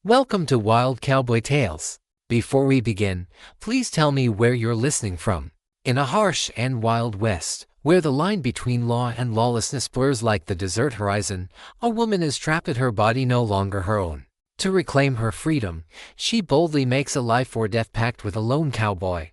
Welcome to Wild Cowboy Tales. Before we begin, please tell me where you're listening from. In a harsh and wild west, where the line between law and lawlessness blurs like the desert horizon, a woman is trapped at her body no longer her own. To reclaim her freedom, she boldly makes a life-or-death pact with a lone cowboy,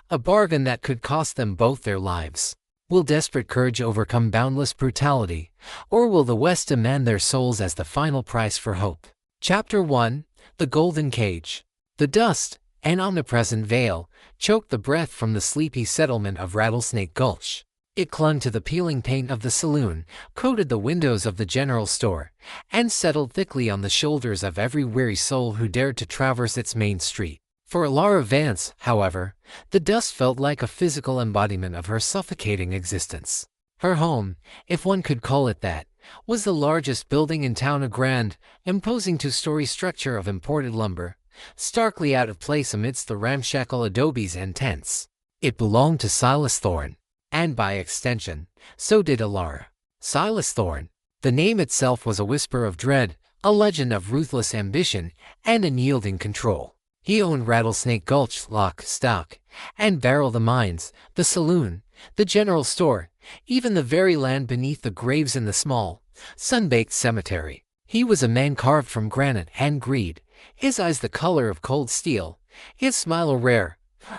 a bargain that could cost them both their lives. Will desperate courage overcome boundless brutality, or will the West demand their souls as the final price for hope? Chapter 1: The Golden Cage. The dust, an omnipresent veil, choked the breath from the sleepy settlement of Rattlesnake Gulch. It clung to the peeling paint of the saloon, coated the windows of the general store, and settled thickly on the shoulders of every weary soul who dared to traverse its main street. For Alara Vance, however, the dust felt like a physical embodiment of her suffocating existence. Her home, if one could call it that, was the largest building in town, a grand, imposing two-story structure of imported lumber, starkly out of place amidst the ramshackle adobes and tents. It belonged to Silas Thorne, and by extension, so did Alara. Silas Thorne. The name itself was a whisper of dread, a legend of ruthless ambition and unyielding control. He owned Rattlesnake Gulch, lock, stock, and barrel, the mines, the saloon, the general store, even the very land beneath the graves in the small, sun-baked cemetery. He was a man carved from granite and greed, his eyes the color of cold steel, his smile a rare,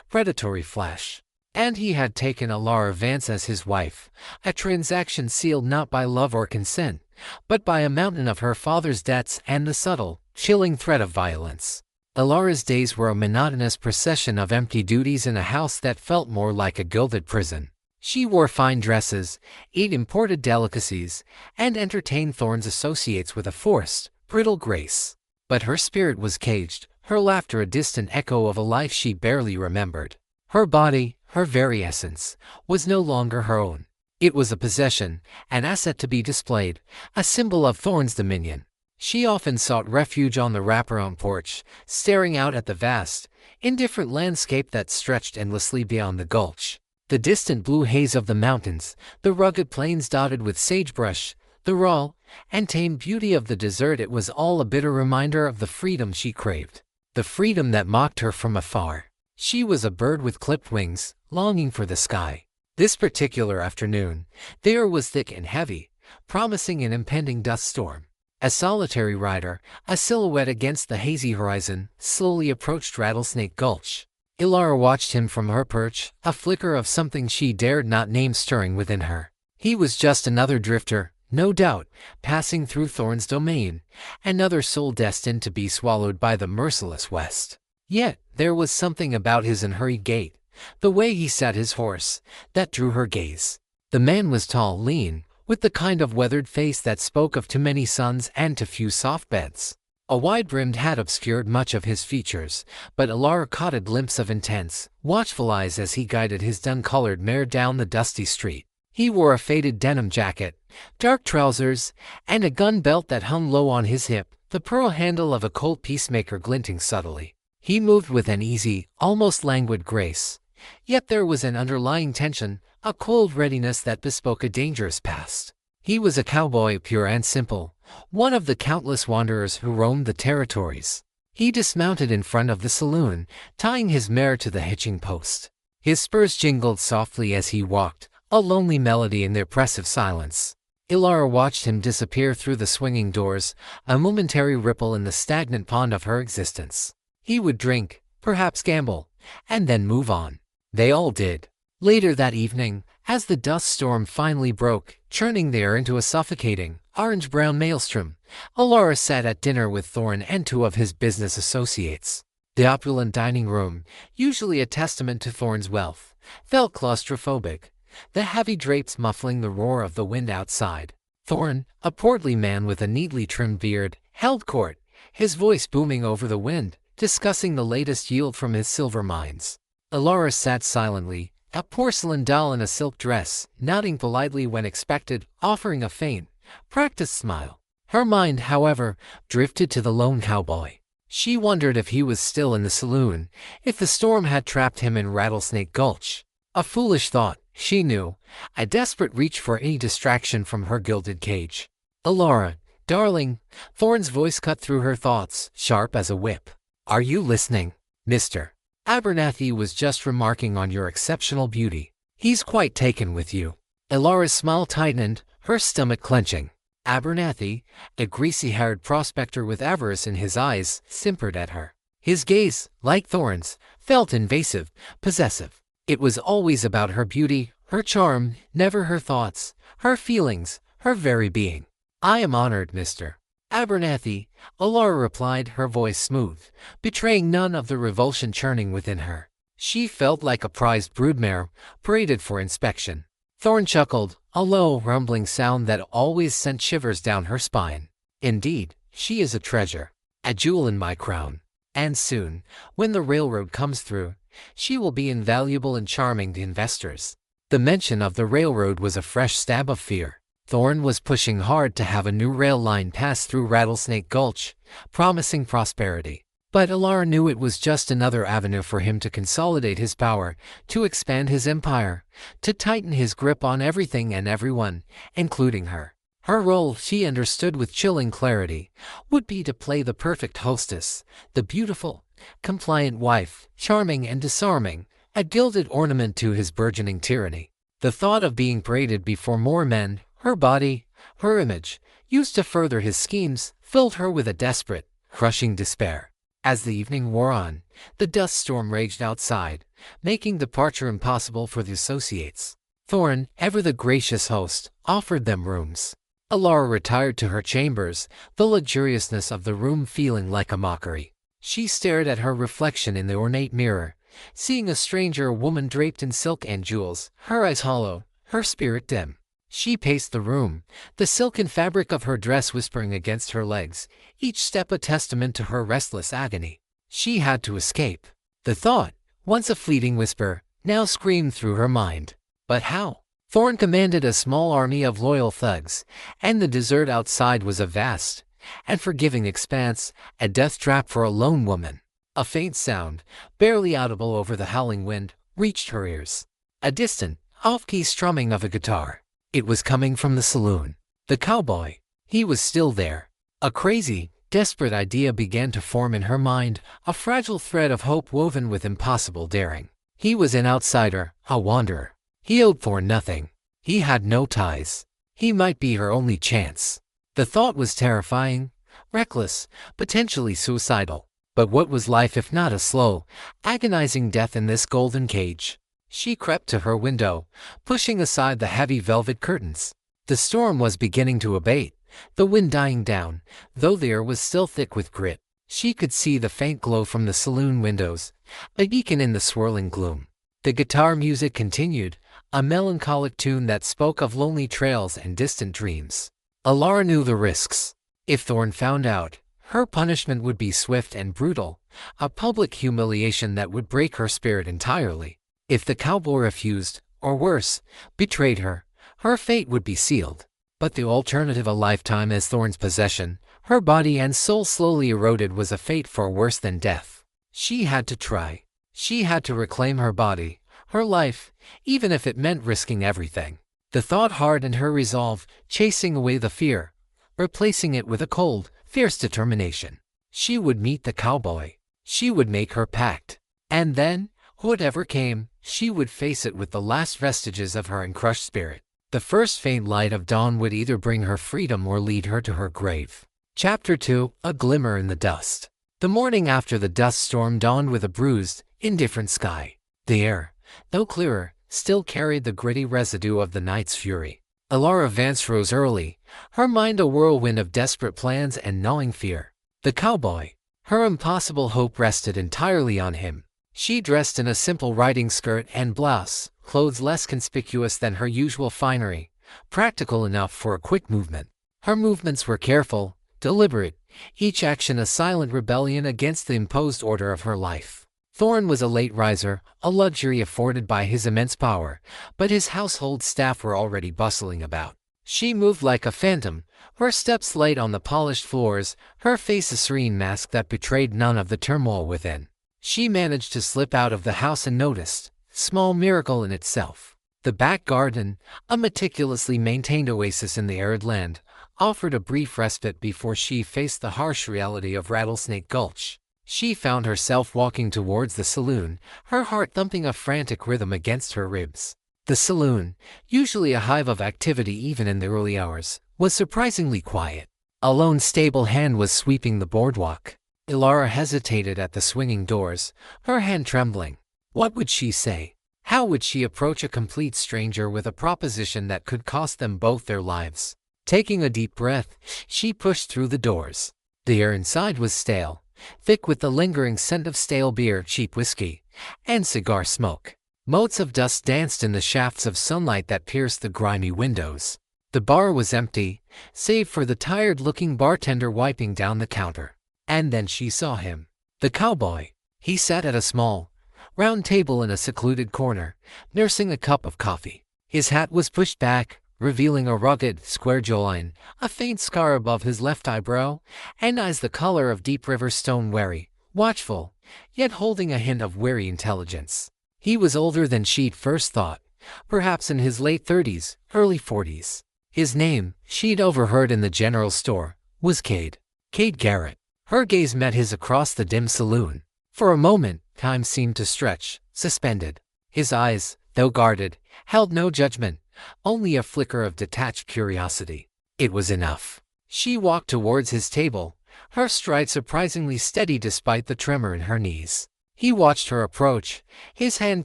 predatory flash. And he had taken Alara Vance as his wife, a transaction sealed not by love or consent, but by a mountain of her father's debts and the subtle, chilling threat of violence. Alara's days were a monotonous procession of empty duties in a house that felt more like a gilded prison. She wore fine dresses, ate imported delicacies, and entertained Thorne's associates with a forced, brittle grace. But her spirit was caged, her laughter a distant echo of a life she barely remembered. Her body, her very essence, was no longer her own. It was a possession, an asset to be displayed, a symbol of Thorne's dominion. She often sought refuge on the wraparound porch, staring out at the vast, indifferent landscape that stretched endlessly beyond the gulch. The distant blue haze of the mountains, the rugged plains dotted with sagebrush, the raw and tame beauty of the desert, it was all a bitter reminder of the freedom she craved. The freedom that mocked her from afar. She was a bird with clipped wings, longing for the sky. This particular afternoon, the air was thick and heavy, promising an impending dust storm. A solitary rider, a silhouette against the hazy horizon, slowly approached Rattlesnake Gulch. Alara watched him from her perch, a flicker of something she dared not name stirring within her. He was just another drifter, no doubt, passing through Thorne's domain, another soul destined to be swallowed by the merciless West. Yet, there was something about his unhurried gait, the way he sat his horse, that drew her gaze. The man was tall, lean, with the kind of weathered face that spoke of too many suns and too few soft beds. A wide-brimmed hat obscured much of his features, but Alara caught a glimpse of intense, watchful eyes as he guided his dun-colored mare down the dusty street. He wore a faded denim jacket, dark trousers, and a gun belt that hung low on his hip, the pearl handle of a Colt Peacemaker glinting subtly. He moved with an easy, almost languid grace, yet there was an underlying tension, a cold readiness that bespoke a dangerous past. He was a cowboy, pure and simple, one of the countless wanderers who roamed the territories. He dismounted in front of the saloon, tying his mare to the hitching post. His spurs jingled softly as he walked, a lonely melody in the oppressive silence. Alara watched him disappear through the swinging doors, a momentary ripple in the stagnant pond of her existence. He would drink, perhaps gamble, and then move on. They all did. Later that evening, as the dust storm finally broke, churning the air into a suffocating, orange-brown maelstrom, Alara sat at dinner with Thorne and two of his business associates. The opulent dining room, usually a testament to Thorne's wealth, felt claustrophobic, the heavy drapes muffling the roar of the wind outside. Thorne, a portly man with a neatly trimmed beard, held court, his voice booming over the wind, discussing the latest yield from his silver mines. Alara sat silently, a porcelain doll in a silk dress, nodding politely when expected, offering a faint, practiced smile. Her mind, however, drifted to the lone cowboy. She wondered if he was still in the saloon, if the storm had trapped him in Rattlesnake Gulch. A foolish thought, she knew, a desperate reach for any distraction from her gilded cage. Alara, Darling, Thorn's voice cut through her thoughts, sharp as a whip. Are you listening, Mr. Abernathy was just remarking on your exceptional beauty. He's quite taken with you. Elara's smile tightened, her stomach clenching. Abernathy, a greasy-haired prospector with avarice in his eyes, simpered at her. His gaze, like Thorn's, felt invasive, possessive. It was always about her beauty, her charm, never her thoughts, her feelings, her very being. I am honored, Mr. Abernathy, Elara replied, her voice smooth, betraying none of the revulsion churning within her. She felt like a prized broodmare, paraded for inspection. Thorn chuckled, a low, rumbling sound that always sent shivers down her spine. Indeed, she is a treasure, a jewel in my crown. And soon, when the railroad comes through, she will be invaluable and charming to investors. The mention of the railroad was a fresh stab of fear. Thorn was pushing hard to have a new rail line pass through Rattlesnake Gulch, promising prosperity. But Elara knew it was just another avenue for him to consolidate his power, to expand his empire, to tighten his grip on everything and everyone, including her. Her role, she understood with chilling clarity, would be to play the perfect hostess, the beautiful, compliant wife, charming and disarming, a gilded ornament to his burgeoning tyranny. The thought of being paraded before more men, her body, her image, used to further his schemes, filled her with a desperate, crushing despair. As the evening wore on, the dust storm raged outside, making departure impossible for the associates. Thorn, ever the gracious host, offered them rooms. Elara retired to her chambers, the luxuriousness of the room feeling like a mockery. She stared at her reflection in the ornate mirror, seeing a stranger woman draped in silk and jewels, her eyes hollow, her spirit dim. She paced the room, the silken fabric of her dress whispering against her legs, each step a testament to her restless agony. She had to escape. The thought, once a fleeting whisper, now screamed through her mind. But how? Thorn commanded a small army of loyal thugs, and the desert outside was a vast and forgiving expanse, a death trap for a lone woman. A faint sound, barely audible over the howling wind, reached her ears. A distant, off-key strumming of a guitar. It was coming from the saloon. The cowboy. He was still there. A crazy, desperate idea began to form in her mind, a fragile thread of hope woven with impossible daring. He was an outsider, a wanderer. He owed Thorn nothing. He had no ties. He might be her only chance. The thought was terrifying, reckless, potentially suicidal. But what was life if not a slow, agonizing death in this golden cage? She crept to her window, pushing aside the heavy velvet curtains. The storm was beginning to abate, the wind dying down, though the air was still thick with grit. She could see the faint glow from the saloon windows, a beacon in the swirling gloom. The guitar music continued, a melancholic tune that spoke of lonely trails and distant dreams. Elara knew the risks. If Thorn found out, her punishment would be swift and brutal, a public humiliation that would break her spirit entirely. If the cowboy refused, or worse, betrayed her, her fate would be sealed. But the alternative, a lifetime as Thorn's possession, her body and soul slowly eroded, was a fate far worse than death. She had to try. She had to reclaim her body, her life, even if it meant risking everything. The thought hardened her resolve, chasing away the fear, replacing it with a cold, fierce determination. She would meet the cowboy. She would make her pact. And then, whatever came, she would face it with the last vestiges of her uncrushed spirit. The first faint light of dawn would either bring her freedom or lead her to her grave. Chapter 2, A Glimmer in the Dust. The morning after the dust storm dawned with a bruised, indifferent sky. The air, though clearer, still carried the gritty residue of the night's fury. Elara Vance rose early, her mind a whirlwind of desperate plans and gnawing fear. The cowboy. Her impossible hope rested entirely on him. She dressed in a simple riding skirt and blouse, clothes less conspicuous than her usual finery, practical enough for a quick movement. Her movements were careful, deliberate, each action a silent rebellion against the imposed order of her life. Thorn was a late riser, a luxury afforded by his immense power, but his household staff were already bustling about. She moved like a phantom, her steps light on the polished floors, her face a serene mask that betrayed none of the turmoil within. She managed to slip out of the house unnoticed, small miracle in itself. The back garden, a meticulously maintained oasis in the arid land, offered a brief respite before she faced the harsh reality of Rattlesnake Gulch. She found herself walking towards the saloon, her heart thumping a frantic rhythm against her ribs. The saloon, usually a hive of activity even in the early hours, was surprisingly quiet. A lone stable hand was sweeping the boardwalk. Ilara hesitated at the swinging doors, her hand trembling. What would she say? How would she approach a complete stranger with a proposition that could cost them both their lives? Taking a deep breath, she pushed through the doors. The air inside was stale, thick with the lingering scent of stale beer, cheap whiskey, and cigar smoke. Motes of dust danced in the shafts of sunlight that pierced the grimy windows. The bar was empty, save for the tired-looking bartender wiping down the counter. And then she saw him. The cowboy. He sat at a small, round table in a secluded corner, nursing a cup of coffee. His hat was pushed back, revealing a rugged, square jawline, a faint scar above his left eyebrow, and eyes the color of Deep River stone, wary, watchful, yet holding a hint of weary intelligence. He was older than she'd first thought, perhaps in his late 30s, early 40s. His name, she'd overheard in the general store, was Cade. Cade Garrett. Her gaze met his across the dim saloon. For a moment, time seemed to stretch, suspended. His eyes, though guarded, held no judgment, only a flicker of detached curiosity. It was enough. She walked towards his table, her stride surprisingly steady despite the tremor in her knees. He watched her approach, his hand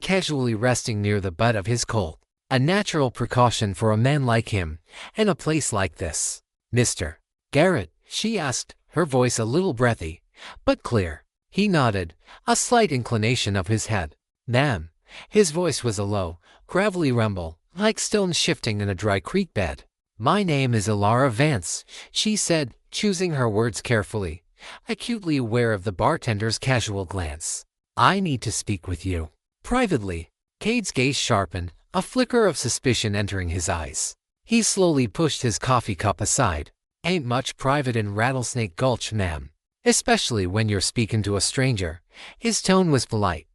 casually resting near the butt of his Colt. A natural precaution for a man like him, in a place like this. "Mr. Garrett?" she asked, her voice a little breathy, but clear. He nodded, a slight inclination of his head. "Ma'am." His voice was a low, gravelly rumble, like stones shifting in a dry creek bed. "My name is Ilara Vance," she said, choosing her words carefully, acutely aware of the bartender's casual glance. "I need to speak with you. Privately." Cade's gaze sharpened, a flicker of suspicion entering his eyes. He slowly pushed his coffee cup aside. "Ain't much private in Rattlesnake Gulch, ma'am. Especially when you're speaking to a stranger." His tone was polite,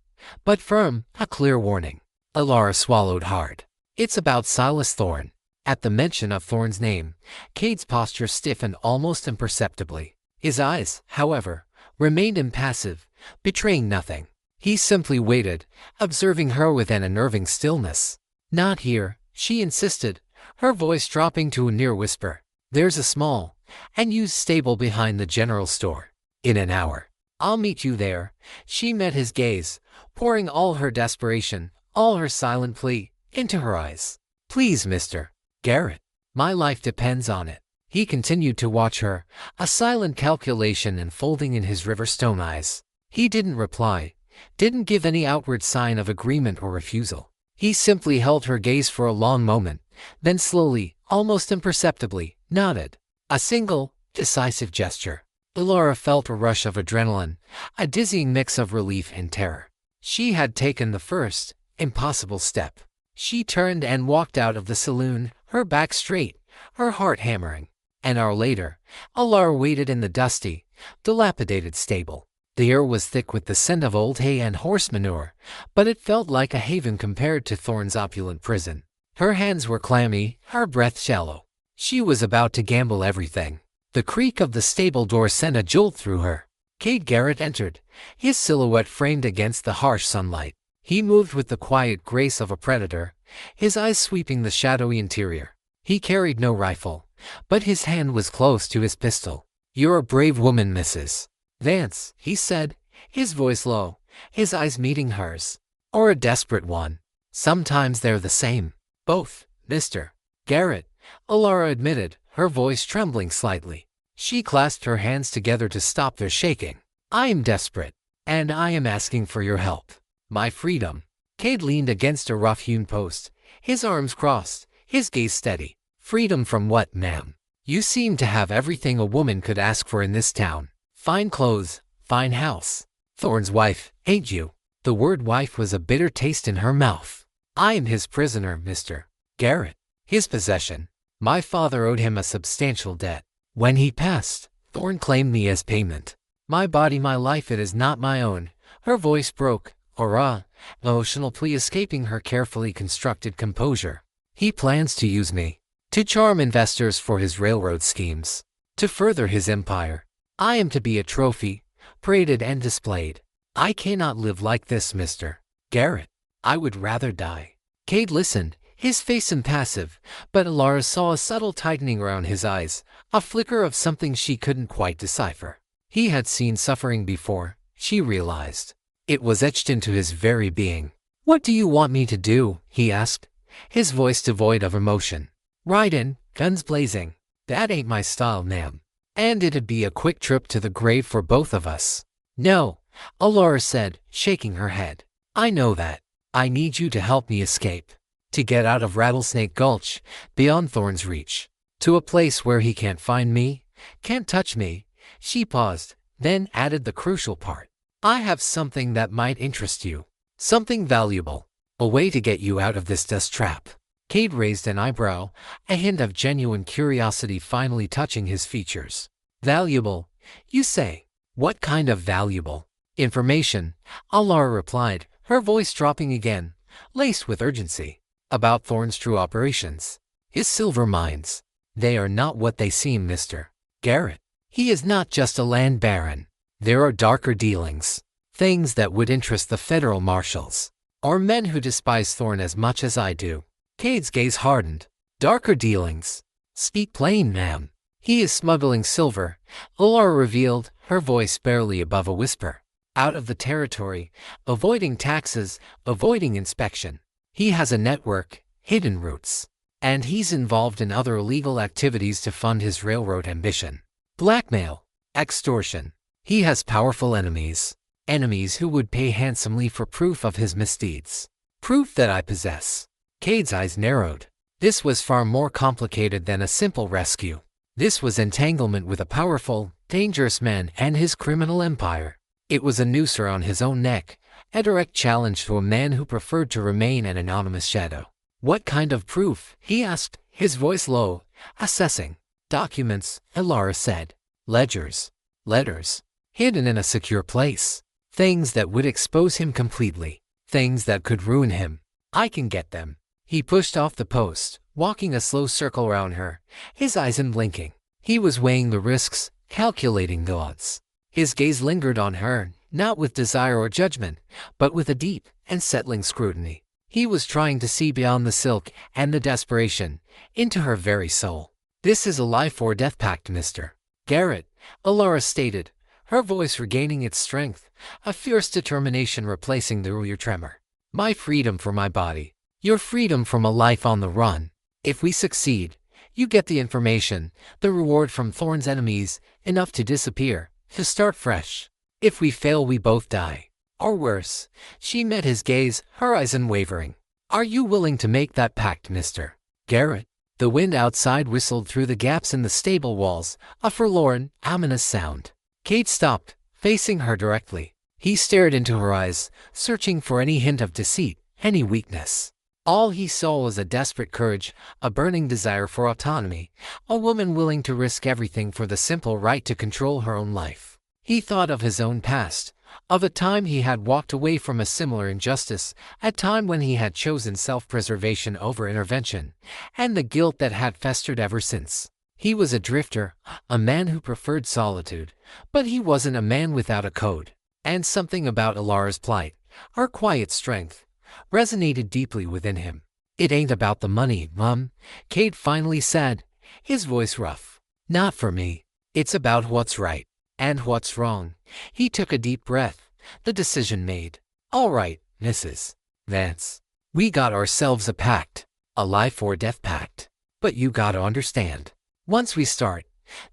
but firm, a clear warning. Ilara swallowed hard. "It's about Silas Thorne." At the mention of Thorne's name, Cade's posture stiffened almost imperceptibly. His eyes, however, remained impassive, betraying nothing. He simply waited, observing her with an unnerving stillness. "Not here," she insisted, her voice dropping to a near whisper. "There's a small, unused stable behind the general store. In an hour. I'll meet you there." She met his gaze, pouring all her desperation, all her silent plea, into her eyes. "Please, Mr. Garrett. My life depends on it." He continued to watch her, a silent calculation unfolding in his riverstone eyes. He didn't reply, didn't give any outward sign of agreement or refusal. He simply held her gaze for a long moment, then slowly, almost imperceptibly, nodded. A single, decisive gesture. Ilara felt a rush of adrenaline, a dizzying mix of relief and terror. She had taken the first, impossible step. She turned and walked out of the saloon, her back straight, her heart hammering. An hour later, Ilara waited in the dusty, dilapidated stable. The air was thick with the scent of old hay and horse manure, but it felt like a haven compared to Thorne's opulent prison. Her hands were clammy, her breath shallow. She was about to gamble everything. The creak of the stable door sent a jolt through her. Cade Garrett entered, his silhouette framed against the harsh sunlight. He moved with the quiet grace of a predator, his eyes sweeping the shadowy interior. He carried no rifle, but his hand was close to his pistol. "You're a brave woman, Mrs. Vance," he said, his voice low, his eyes meeting hers. "Or a desperate one. Sometimes they're the same." "Both, Mr. Garrett," Ilara admitted, her voice trembling slightly. She clasped her hands together to stop their shaking. "I am desperate, and I am asking for your help. My freedom." Cade leaned against a rough-hewn post, his arms crossed, his gaze steady. "Freedom from what, ma'am? You seem to have everything a woman could ask for in this town. Fine clothes, fine house. Thorne's wife, ain't you?" The word wife was a bitter taste in her mouth. "I am his prisoner, Mr. Garrett. His possession. My father owed him a substantial debt. When he passed, Thorne claimed me as payment. My body, my life, it is not my own." Her voice broke, emotional plea escaping her carefully constructed composure. "He plans to use me. to charm investors for his railroad schemes, to further his empire. I am to be a trophy, paraded and displayed. I cannot live like this, Mr. Garrett. I would rather die. Cade listened, his face impassive, but Alara saw a subtle tightening around his eyes, a flicker of something she couldn't quite decipher. He had seen suffering before, she realized. It was etched into his very being. "What do you want me to do?" he asked, his voice devoid of emotion. "Ride in, guns blazing. That ain't my style, ma'am. And it'd be a quick trip to the grave for both of us." "No," Alara said, shaking her head. "I know that. I need you to help me escape. To get out of Rattlesnake Gulch, beyond Thorn's reach. To a place where he can't find me, can't touch me." She paused, then added the crucial part. "I have something that might interest you. Something valuable. A way to get you out of this dust trap." Cade raised an eyebrow, a hint of genuine curiosity finally touching his features. "Valuable, you say? What kind of valuable?" "Information," Alara replied, her voice dropping again, laced with urgency. "About Thorn's true operations. His silver mines. They are not what they seem, Mr. Garrett. He is not just a land baron. There are darker dealings. Things that would interest the federal marshals. Or men who despise Thorn as much as I do." Cade's gaze hardened. "Darker dealings? Speak plain, ma'am." "He is smuggling silver," Alara revealed, her voice barely above a whisper. "Out of the territory, avoiding taxes, avoiding inspection. He has a network, hidden routes. And he's involved in other illegal activities to fund his railroad ambition. Blackmail, extortion. He has powerful enemies. Enemies who would pay handsomely for proof of his misdeeds. Proof that I possess." Cade's eyes narrowed. This was far more complicated than a simple rescue. This was entanglement with a powerful, dangerous man and his criminal empire. It was a noose around his own neck, a direct challenge to a man who preferred to remain an anonymous shadow. "What kind of proof?" he asked, his voice low, assessing. "Documents," Alara said. "Ledgers. Letters. Hidden in a secure place. Things that would expose him completely. Things that could ruin him. I can get them." He pushed off the post, walking a slow circle around her, his eyes unblinking. He was weighing the risks, calculating the odds. His gaze lingered on her, not with desire or judgment, but with a deep and settling scrutiny. He was trying to see beyond the silk and the desperation, into her very soul. "This is a life or death pact, Mr. Garrett," Alara stated, her voice regaining its strength, a fierce determination replacing the earlier tremor. "My freedom for my body. Your freedom from a life on the run. If we succeed, you get the information, the reward from Thorn's enemies, enough to disappear, to start fresh. If we fail, we both die. Or worse." She met his gaze, her eyes unwavering. "Are you willing to make that pact, Mr. Garrett?" The wind outside whistled through the gaps in the stable walls, a forlorn, ominous sound. Cade stopped, facing her directly. He stared into her eyes, searching for any hint of deceit, any weakness. All he saw was a desperate courage, a burning desire for autonomy, a woman willing to risk everything for the simple right to control her own life. He thought of his own past, of a time he had walked away from a similar injustice, a time when he had chosen self-preservation over intervention, and the guilt that had festered ever since. He was a drifter, a man who preferred solitude, but he wasn't a man without a code. And something about Alara's plight, her quiet strength, resonated deeply within him. "It ain't about the money, Mum," Cade finally said, his voice rough. "Not for me. It's about what's right. And what's wrong." He took a deep breath, the decision made. "All right, Mrs. Vance. We got ourselves a pact. A life or death pact. But you gotta understand. Once we start,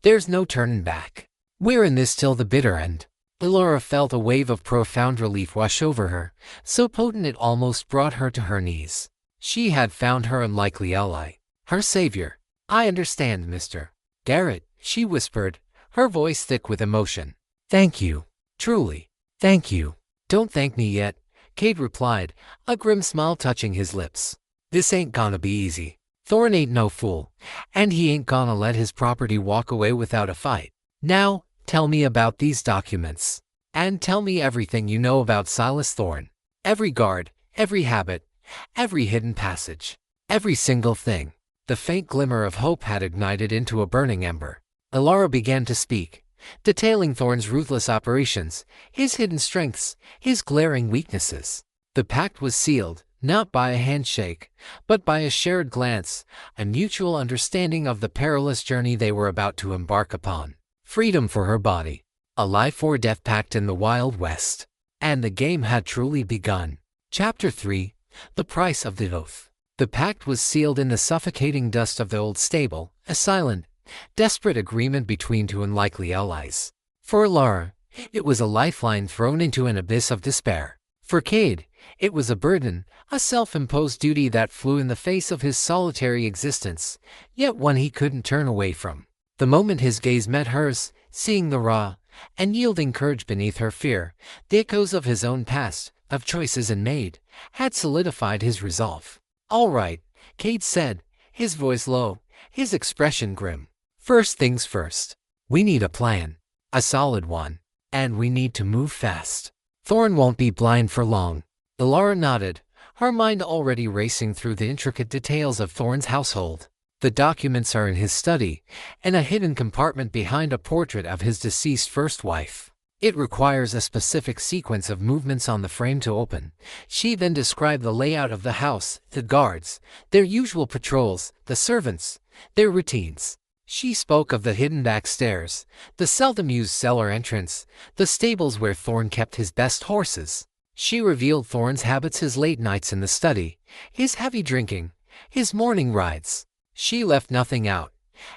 there's no turning back. We're in this till the bitter end." Alara felt a wave of profound relief wash over her, so potent it almost brought her to her knees. She had found her unlikely ally, her savior. "I understand, Mr. Garrett," she whispered, her voice thick with emotion. "Thank you. Truly. Thank you." "Don't thank me yet," Cade replied, a grim smile touching his lips. "This ain't gonna be easy. Thorn ain't no fool, and he ain't gonna let his property walk away without a fight. Now, tell me about these documents. And tell me everything you know about Silas Thorn. Every guard, every habit, every hidden passage. Every single thing." The faint glimmer of hope had ignited into a burning ember. Alara began to speak, detailing Thorn's ruthless operations, his hidden strengths, his glaring weaknesses. The pact was sealed, not by a handshake, but by a shared glance, a mutual understanding of the perilous journey they were about to embark upon. Freedom for her body. A life-or-death pact in the Wild West. And the game had truly begun. Chapter 3. The Price of the Oath. The pact was sealed in the suffocating dust of the old stable, a silent, desperate agreement between two unlikely allies. For Alara, it was a lifeline thrown into an abyss of despair. For Cade, it was a burden, a self-imposed duty that flew in the face of his solitary existence, yet one he couldn't turn away from. The moment his gaze met hers, seeing the raw, unyielding courage beneath her fear, the echoes of his own past, of choices unmade, had solidified his resolve. "All right," Cade said, his voice low, his expression grim. "First things first. We need a plan. A solid one. And we need to move fast. Thorn won't be blind for long." Alara nodded, her mind already racing through the intricate details of Thorn's household. The documents are in his study, in a hidden compartment behind a portrait of his deceased first wife. It requires a specific sequence of movements on the frame to open. She then described the layout of the house, the guards, their usual patrols, the servants, their routines. She spoke of the hidden back stairs, the seldom-used cellar entrance, the stables where Thorn kept his best horses. She revealed Thorn's habits, his late nights in the study, his heavy drinking, his morning rides. She left nothing out,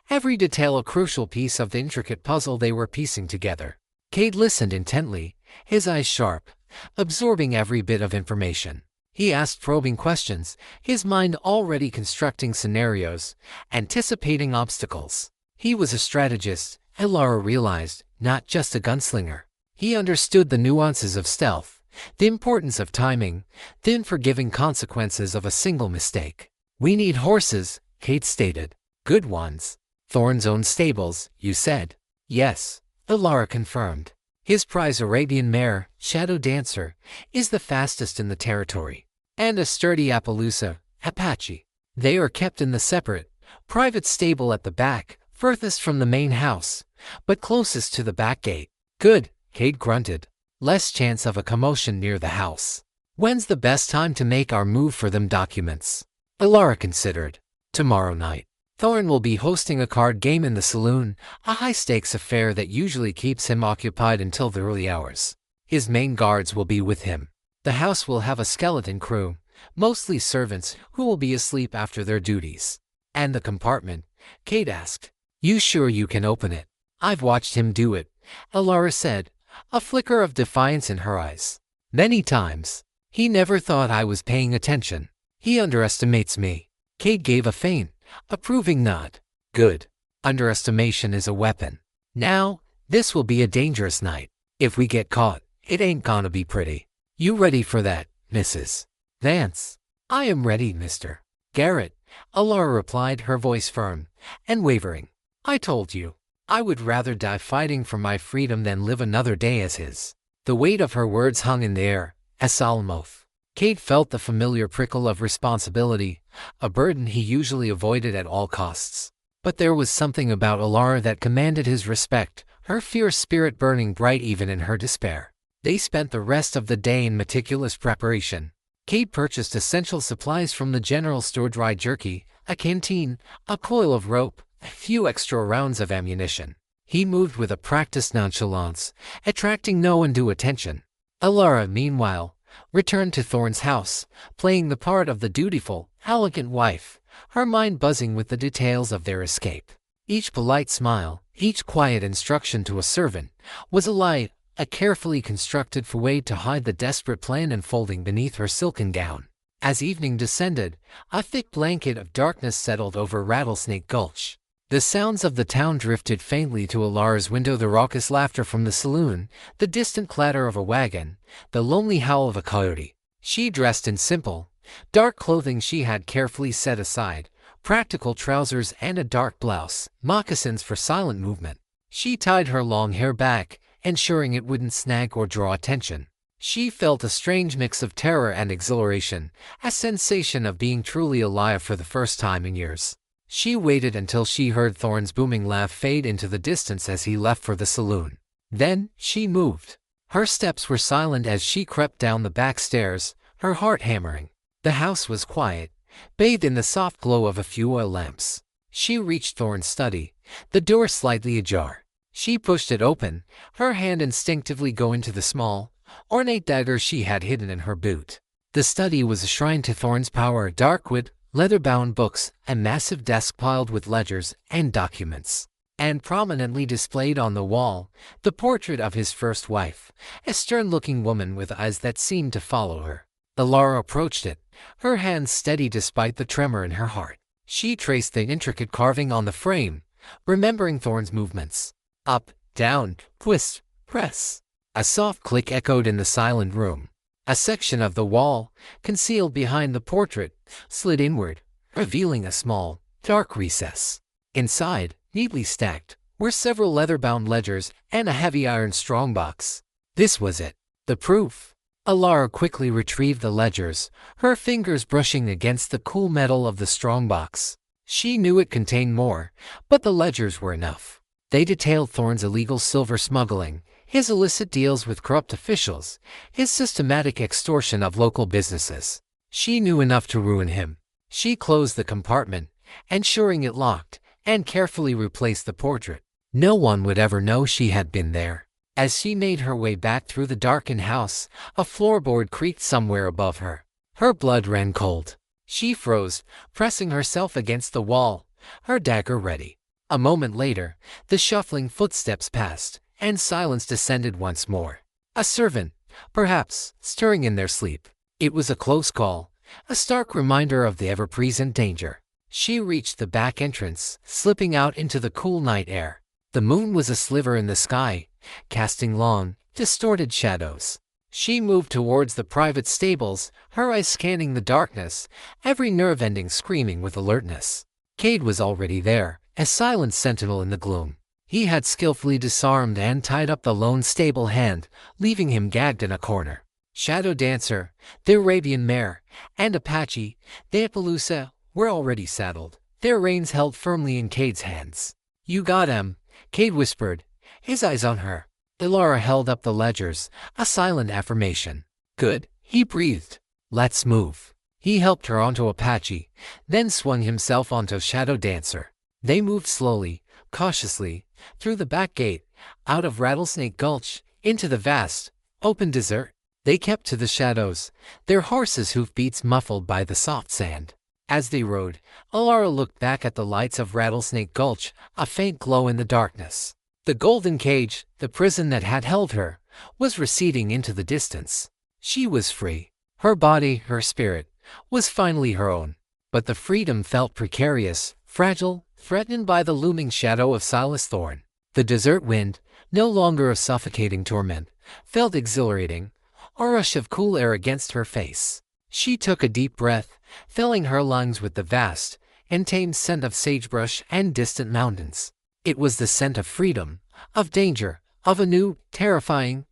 every detail a crucial piece of the intricate puzzle they were piecing together. Cade listened intently, his eyes sharp, absorbing every bit of information. He asked probing questions, his mind already constructing scenarios, anticipating obstacles. He was a strategist, Alara realized, not just a gunslinger. He understood the nuances of stealth, the importance of timing, the unforgiving consequences of a single mistake. "We need horses," Cade stated. "Good ones." "Thorn's own stables, you said?" "Yes," Alara confirmed. "His prize Arabian mare, Shadow Dancer, is the fastest in the territory. And a sturdy Appaloosa, Apache. They are kept in the separate, private stable at the back, furthest from the main house, but closest to the back gate." "Good," Cade grunted. "Less chance of a commotion near the house." "When's the best time to make our move for them documents?" Alara considered. "Tomorrow night. Thorn will be hosting a card game in the saloon, a high-stakes affair that usually keeps him occupied until the early hours. His main guards will be with him. The house will have a skeleton crew, mostly servants who will be asleep after their duties." "And the compartment?" Cade asked. "You sure you can open it?" "I've watched him do it," Alara said, a flicker of defiance in her eyes. "Many times. He never thought I was paying attention. He underestimates me." Cade gave a faint, approving nod. "Good. Underestimation is a weapon. Now, this will be a dangerous night. If we get caught, it ain't gonna be pretty. You ready for that, Mrs. Vance?" "I am ready, Mr. Garrett," Alara replied, her voice firm and wavering. "I told you, I would rather die fighting for my freedom than live another day as his." The weight of her words hung in the air, a solemn oath. Cade felt the familiar prickle of responsibility, a burden he usually avoided at all costs. But there was something about Alara that commanded his respect, her fierce spirit burning bright even in her despair. They spent the rest of the day in meticulous preparation. Cade purchased essential supplies from the general store: dry jerky, a canteen, a coil of rope, a few extra rounds of ammunition. He moved with a practiced nonchalance, attracting no undue attention. Alara, meanwhile, returned to Thorn's house, playing the part of the dutiful, elegant wife, her mind buzzing with the details of their escape. Each polite smile, each quiet instruction to a servant, was a lie, a carefully constructed way to hide the desperate plan unfolding beneath her silken gown. As evening descended, a thick blanket of darkness settled over Rattlesnake Gulch. The sounds of the town drifted faintly to Alara's window: the raucous laughter from the saloon, the distant clatter of a wagon, the lonely howl of a coyote. She dressed in simple, dark clothing she had carefully set aside, practical trousers and a dark blouse, moccasins for silent movement. She tied her long hair back, ensuring it wouldn't snag or draw attention. She felt a strange mix of terror and exhilaration, a sensation of being truly alive for the first time in years. She waited until she heard Thorne's booming laugh fade into the distance as he left for the saloon. Then, she moved. Her steps were silent as she crept down the back stairs, her heart hammering. The house was quiet, bathed in the soft glow of a few oil lamps. She reached Thorne's study, the door slightly ajar. She pushed it open, her hand instinctively going to the small, ornate dagger she had hidden in her boot. The study was a shrine to Thorne's power, dark wood, leather-bound books, a massive desk piled with ledgers and documents. And prominently displayed on the wall, the portrait of his first wife, a stern-looking woman with eyes that seemed to follow her. Alara approached it, her hands steady despite the tremor in her heart. She traced the intricate carving on the frame, remembering Thorne's movements. Up, down, twist, press. A soft click echoed in the silent room. A section of the wall, concealed behind the portrait, slid inward, revealing a small, dark recess. Inside, neatly stacked, were several leather-bound ledgers and a heavy iron strongbox. This was it. The proof. Alara quickly retrieved the ledgers, her fingers brushing against the cool metal of the strongbox. She knew it contained more, but the ledgers were enough. They detailed Thorne's illegal silver smuggling, his illicit deals with corrupt officials, his systematic extortion of local businesses. She knew enough to ruin him. She closed the compartment, ensuring it locked, and carefully replaced the portrait. No one would ever know she had been there. As she made her way back through the darkened house, a floorboard creaked somewhere above her. Her blood ran cold. She froze, pressing herself against the wall, her dagger ready. A moment later, the shuffling footsteps passed, and silence descended once more. A servant, perhaps, stirring in their sleep. It was a close call, a stark reminder of the ever-present danger. She reached the back entrance, slipping out into the cool night air. The moon was a sliver in the sky, casting long, distorted shadows. She moved towards the private stables, her eyes scanning the darkness, every nerve ending screaming with alertness. Cade was already there, a silent sentinel in the gloom. He had skillfully disarmed and tied up the lone stable hand, leaving him gagged in a corner. Shadow Dancer, the Arabian mare, and Apache, the Appaloosa, were already saddled, their reins held firmly in Cade's hands. "You got him," Cade whispered, his eyes on her. Alara held up the ledgers, a silent affirmation. "Good," he breathed. "Let's move." He helped her onto Apache, then swung himself onto Shadow Dancer. They moved slowly, cautiously, through the back gate, out of Rattlesnake Gulch, into the vast, open desert. They kept to the shadows, their horses' hoofbeats muffled by the soft sand. As they rode, Alara looked back at the lights of Rattlesnake Gulch, a faint glow in the darkness. The golden cage, the prison that had held her, was receding into the distance. She was free. Her body, her spirit, was finally her own. But the freedom felt precarious, fragile, threatened by the looming shadow of Silas Thorne. The desert wind, no longer a suffocating torment, felt exhilarating, a rush of cool air against her face. She took a deep breath, filling her lungs with the vast, untamed scent of sagebrush and distant mountains. It was the scent of freedom, of danger, of a new, terrifying,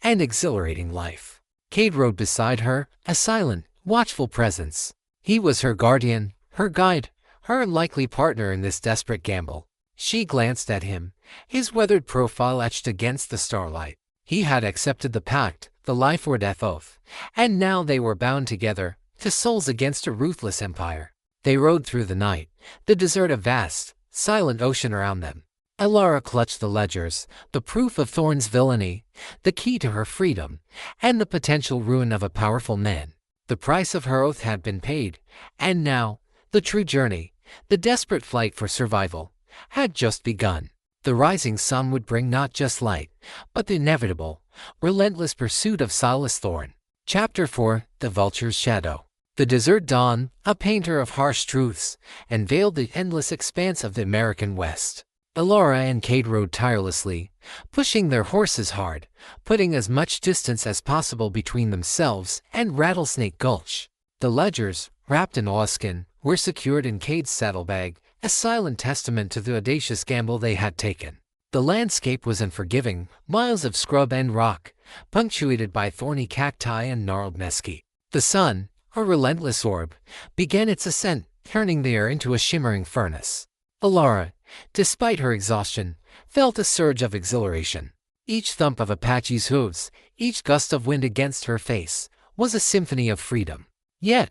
and exhilarating life. Cade rode beside her, a silent, watchful presence. He was her guardian, her guide, her unlikely partner in this desperate gamble. She glanced at him, his weathered profile etched against the starlight. He had accepted the pact, the life or death oath, and now they were bound together, to souls against a ruthless empire. They rode through the night, the desert a vast, silent ocean around them. Alara clutched the ledgers, the proof of Thorne's villainy, the key to her freedom, and the potential ruin of a powerful man. The price of her oath had been paid, and now, the true journey, the desperate flight for survival, had just begun. The rising sun would bring not just light, but the inevitable, relentless pursuit of Silas Thorne. Chapter 4: The Vulture's Shadow. The desert dawn, a painter of harsh truths, unveiled the endless expanse of the American West. Alara and Cade rode tirelessly, pushing their horses hard, putting as much distance as possible between themselves and Rattlesnake Gulch. The ledgers, wrapped in oilskin, were secured in Cade's saddlebag, a silent testament to the audacious gamble they had taken. The landscape was unforgiving, miles of scrub and rock, punctuated by thorny cacti and gnarled mesquite. The sun, a relentless orb, began its ascent, turning the air into a shimmering furnace. Alara, despite her exhaustion, felt a surge of exhilaration. Each thump of Apache's hooves, each gust of wind against her face, was a symphony of freedom. Yet,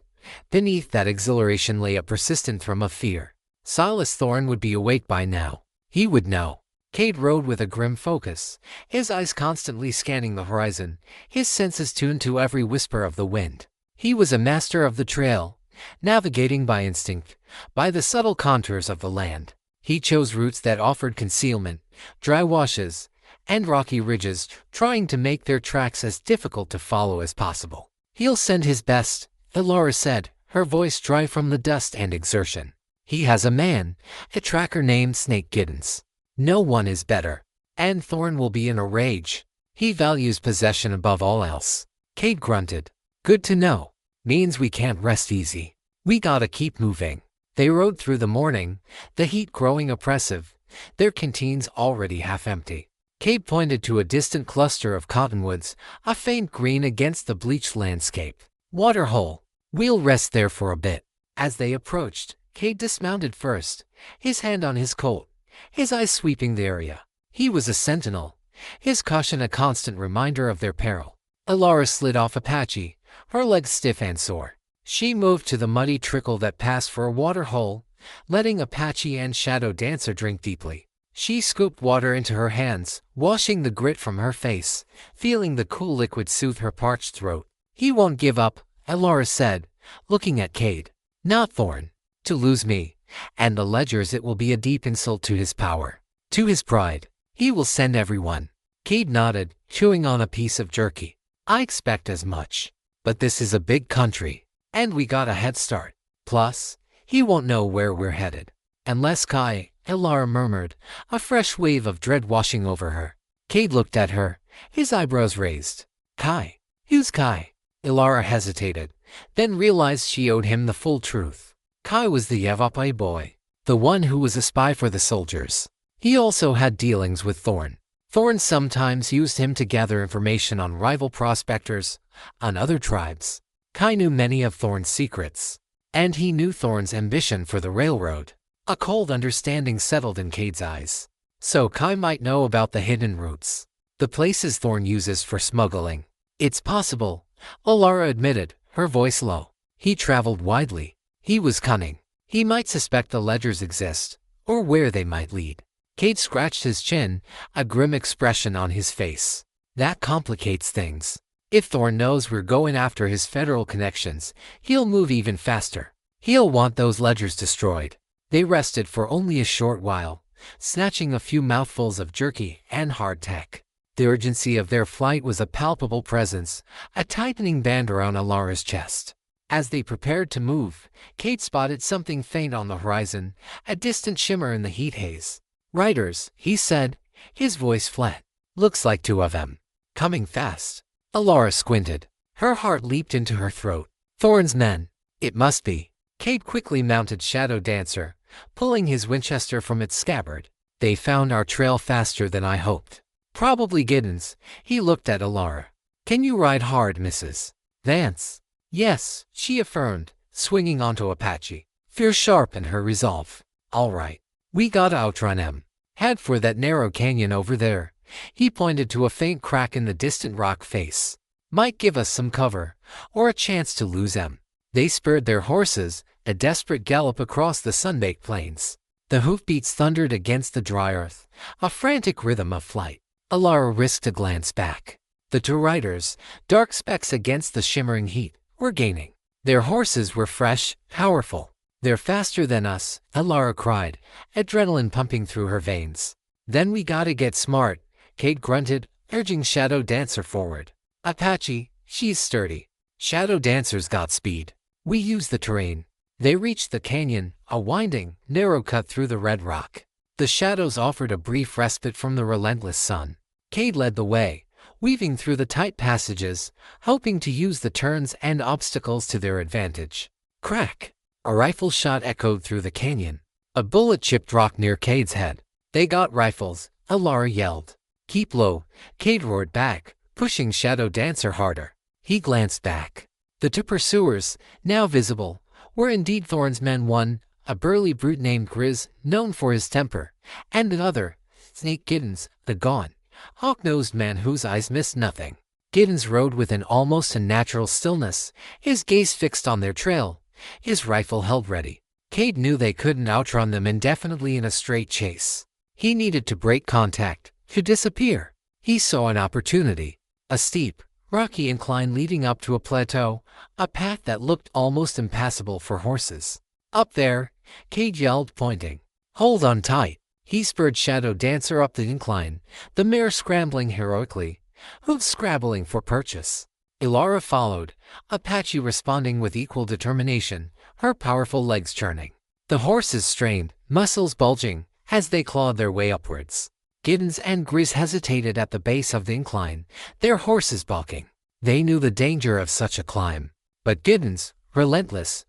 beneath that exhilaration lay a persistent thrum of fear. Silas Thorne would be awake by now. He would know. Cade rode with a grim focus, his eyes constantly scanning the horizon, his senses tuned to every whisper of the wind. He was a master of the trail, navigating by instinct, by the subtle contours of the land. He chose routes that offered concealment, dry washes, and rocky ridges, trying to make their tracks as difficult to follow as possible. "He'll send his best," Alara said, her voice dry from the dust and exertion. "He has a man, a tracker named Snake Giddens. No one is better. And Thorne will be in a rage. He values possession above all else." Cade grunted. "Good to know. Means we can't rest easy. We gotta keep moving." They rode through the morning, the heat growing oppressive, their canteens already half empty. Cade pointed to a distant cluster of cottonwoods, a faint green against the bleached landscape. "Waterhole. We'll rest there for a bit." As they approached, Cade dismounted first, his hand on his Colt, his eyes sweeping the area. He was a sentinel, his caution a constant reminder of their peril. Alara slid off Apache, her legs stiff and sore. She moved to the muddy trickle that passed for a water hole, letting Apache and Shadow Dancer drink deeply. She scooped water into her hands, washing the grit from her face, feeling the cool liquid soothe her parched throat. "He won't give up," Alara said, looking at Cade. "Not Thorne. To lose me, and the ledgers, it will be a deep insult to his power, to his pride. He will send everyone." Cade nodded, chewing on a piece of jerky. "I expect as much. But this is a big country, and we got a head start. Plus, he won't know where we're headed." "Unless Kai," Alara murmured, a fresh wave of dread washing over her. Cade looked at her, his eyebrows raised. "Kai? Who's Kai?" Alara hesitated, then realized she owed him the full truth. Kai was the Yavapai boy, the one who was a spy for the soldiers. He also had dealings with Thorne. Thorne sometimes used him to gather information on rival prospectors, on other tribes. Kai knew many of Thorne's secrets, and he knew Thorne's ambition for the railroad. A cold understanding settled in Cade's eyes. So Kai might know about the hidden routes, the places Thorne uses for smuggling. "It's possible," Alara admitted, her voice low. "He traveled widely. He was cunning. He might suspect the ledgers exist, or where they might lead." Cade scratched his chin, a grim expression on his face. "That complicates things. If Thorne knows we're going after his federal connections, he'll move even faster. He'll want those ledgers destroyed." They rested for only a short while, snatching a few mouthfuls of jerky and hardtack. The urgency of their flight was a palpable presence, a tightening band around Alara's chest. As they prepared to move, Cade spotted something faint on the horizon, a distant shimmer in the heat haze. "Riders," he said, his voice flat. "Looks like two of them. Coming fast." Alara squinted. Her heart leaped into her throat. "Thorne's men. It must be." Cade quickly mounted Shadow Dancer, pulling his Winchester from its scabbard. "They found our trail faster than I hoped." "Probably Giddens." He looked at Alara. "Can you ride hard, Mrs. Vance?" "Yes," she affirmed, swinging onto Apache, fear sharp in her resolve. "All right. We gotta outrun him. Head for that narrow canyon over there." He pointed to a faint crack in the distant rock face. "Might give us some cover, or a chance to lose them." They spurred their horses, a desperate gallop across the sun-baked plains. The hoofbeats thundered against the dry earth, a frantic rhythm of flight. Alara risked a glance back. The two riders, dark specks against the shimmering heat, were gaining. Their horses were fresh, powerful. "They're faster than us," Alara cried, adrenaline pumping through her veins. "Then we gotta get smart," Cade grunted, urging Shadow Dancer forward. "Apache, she's sturdy. Shadow Dancer's got speed. We use the terrain." They reached the canyon, a winding, narrow cut through the red rock. The shadows offered a brief respite from the relentless sun. Cade led the way, weaving through the tight passages, hoping to use the turns and obstacles to their advantage. Crack! A rifle shot echoed through the canyon. A bullet chipped rock near Cade's head. "They got rifles," Alara yelled. "Keep low," Cade roared back, pushing Shadow Dancer harder. He glanced back. The two pursuers, now visible, were indeed Thorne's men, one, a burly brute named Grizz, known for his temper, and another, Snake Giddens, the gaunt, hawk-nosed man whose eyes missed nothing. Giddens rode with an almost unnatural stillness, his gaze fixed on their trail, his rifle held ready. Cade knew they couldn't outrun them indefinitely in a straight chase. He needed to break contact, to disappear. He saw an opportunity, a steep, rocky incline leading up to a plateau, a path that looked almost impassable for horses. Up there, Cade yelled, pointing. "Hold on tight." He spurred Shadow Dancer up the incline, the mare scrambling heroically, hooves scrabbling for purchase. Ilara followed, Apache responding with equal determination, her powerful legs churning. The horses strained, muscles bulging, as they clawed their way upwards. Giddens and Grizz hesitated at the base of the incline, their horses balking. They knew the danger of such a climb. But Giddens, relentless,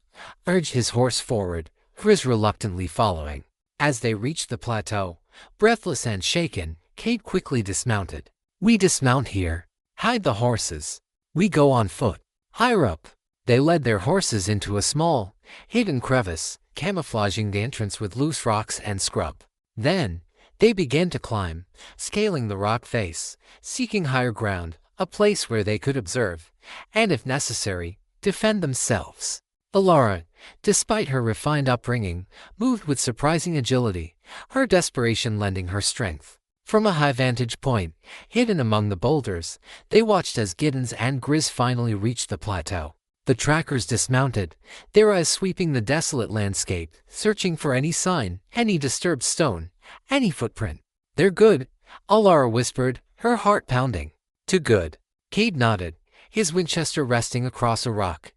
urged his horse forward, Grizz reluctantly following. As they reached the plateau, breathless and shaken, Cade quickly dismounted. "We dismount here. Hide the horses. We go on foot." Higher up, they led their horses into a small, hidden crevice, camouflaging the entrance with loose rocks and scrub. Then, they began to climb, scaling the rock face, seeking higher ground, a place where they could observe, and if necessary, defend themselves. Ilara, despite her refined upbringing, moved with surprising agility, her desperation lending her strength. From a high vantage point, hidden among the boulders, they watched as Giddens and Grizz finally reached the plateau. The trackers dismounted, their eyes sweeping the desolate landscape, searching for any sign, any disturbed stone, any footprint. "They're good," Ilara whispered, her heart pounding. "Too good." Cade nodded, his Winchester resting across a rock,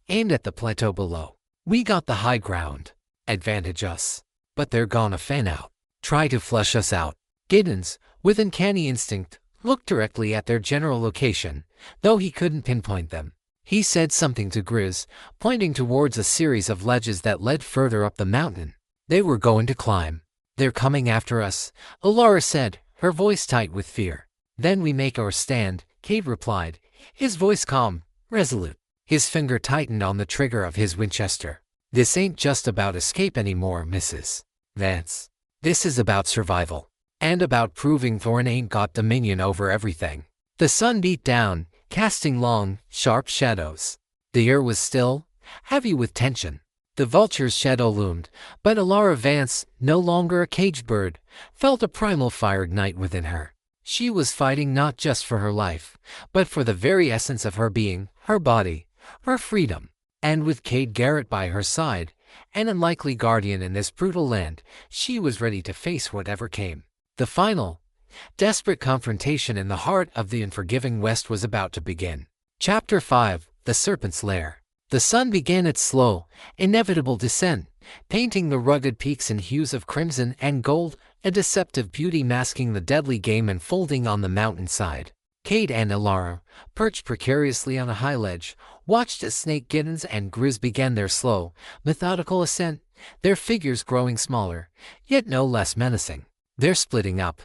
aimed at the plateau below. "We got the high ground. Advantage us. But they're gonna fan out. Try to flush us out." Giddens, with uncanny instinct, looked directly at their general location, though he couldn't pinpoint them. He said something to Grizz, pointing towards a series of ledges that led further up the mountain. "They were going to climb. They're coming after us," Ilara said, her voice tight with fear. "Then we make our stand," Cade replied, his voice calm, resolute. His finger tightened on the trigger of his Winchester. "This ain't just about escape anymore, Mrs. Vance. This is about survival. And about proving Thorne ain't got dominion over everything." The sun beat down, casting long, sharp shadows. The air was still, heavy with tension. The vulture's shadow loomed, but Ilara Vance, no longer a caged bird, felt a primal fire ignite within her. She was fighting not just for her life, but for the very essence of her being, her body, her freedom. And with Cade Garrett by her side, an unlikely guardian in this brutal land, she was ready to face whatever came. The final, desperate confrontation in the heart of the unforgiving West was about to begin. Chapter 5, The Serpent's Lair. The sun began its slow, inevitable descent, painting the rugged peaks in hues of crimson and gold, a deceptive beauty masking the deadly game unfolding on the mountainside. Cade and Ilara, perched precariously on a high ledge, watched as Snake Giddens and Grizz began their slow, methodical ascent, their figures growing smaller, yet no less menacing. "They're splitting up,"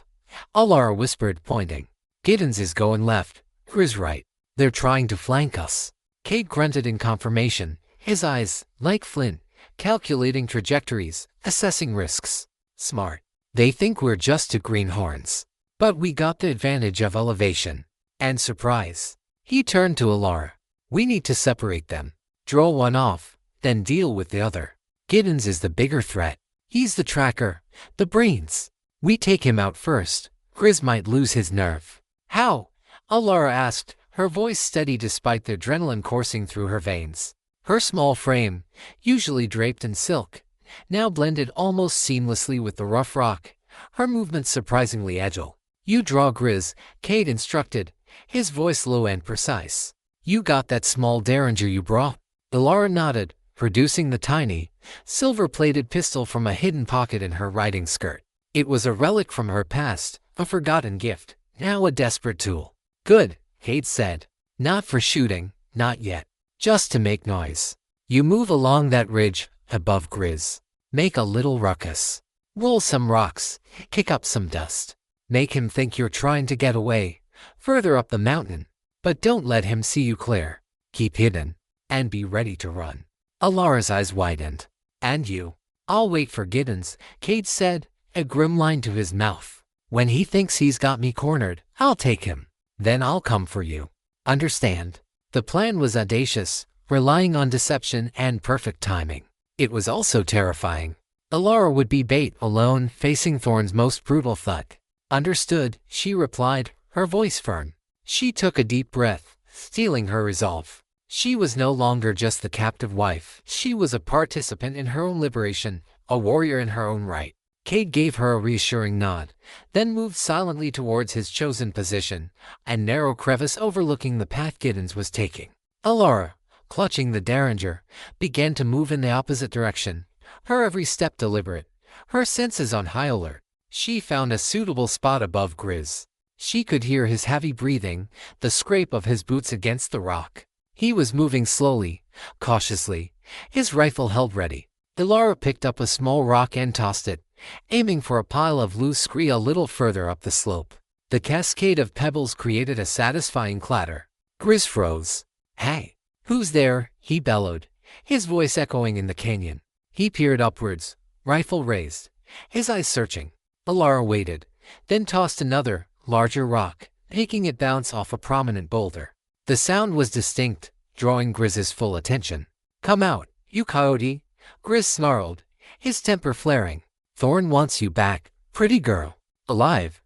Ilara whispered, pointing. "Giddens is going left, Grizz right. They're trying to flank us." Cade grunted in confirmation, his eyes, like flint, calculating trajectories, assessing risks. "Smart. They think we're just two greenhorns. But we got the advantage of elevation. And surprise." He turned to Ilara. "We need to separate them. Draw one off, then deal with the other. Giddens is the bigger threat. He's the tracker, the brains. We take him out first. Grizz might lose his nerve." "How?" Ilara asked, her voice steady despite the adrenaline coursing through her veins. Her small frame, usually draped in silk, now blended almost seamlessly with the rough rock, her movements surprisingly agile. "You draw Grizz," Cade instructed, his voice low and precise. "You got that small derringer you brought?" Ilara nodded, producing the tiny, silver-plated pistol from a hidden pocket in her riding skirt. It was a relic from her past, a forgotten gift, now a desperate tool. "Good," Cade said. "Not for shooting, not yet. Just to make noise. You move along that ridge, above Grizz. Make a little ruckus. Roll some rocks, kick up some dust. Make him think you're trying to get away, further up the mountain. But don't let him see you clear. Keep hidden, and be ready to run. Alara's eyes widened. And you? I'll wait for Giddens, Cade said, a grim line to his mouth. When he thinks he's got me cornered, I'll take him. Then I'll come for you. Understand? The plan was audacious, relying on deception and perfect timing. It was also terrifying. Alara would be bait alone, facing Thorn's most brutal thug. Understood, she replied, her voice firm. She took a deep breath, steeling her resolve. She was no longer just the captive wife. She was a participant in her own liberation, a warrior in her own right. Cade gave her a reassuring nod, then moved silently towards his chosen position, a narrow crevice overlooking the path Giddens was taking. Alara, clutching the derringer, began to move in the opposite direction, her every step deliberate, her senses on high alert. She found a suitable spot above Grizz. She could hear his heavy breathing, the scrape of his boots against the rock. He was moving slowly, cautiously, his rifle held ready. Alara picked up a small rock and tossed it, aiming for a pile of loose scree a little further up the slope. The cascade of pebbles created a satisfying clatter. Grizz froze. "Hey, who's there?" he bellowed, his voice echoing in the canyon. He peered upwards, rifle raised, his eyes searching. Alara waited, then tossed another, larger rock, making it bounce off a prominent boulder. The sound was distinct, drawing Grizz's full attention. "Come out, you coyote," Grizz snarled, his temper flaring. "Thorn wants you back, pretty girl. Alive,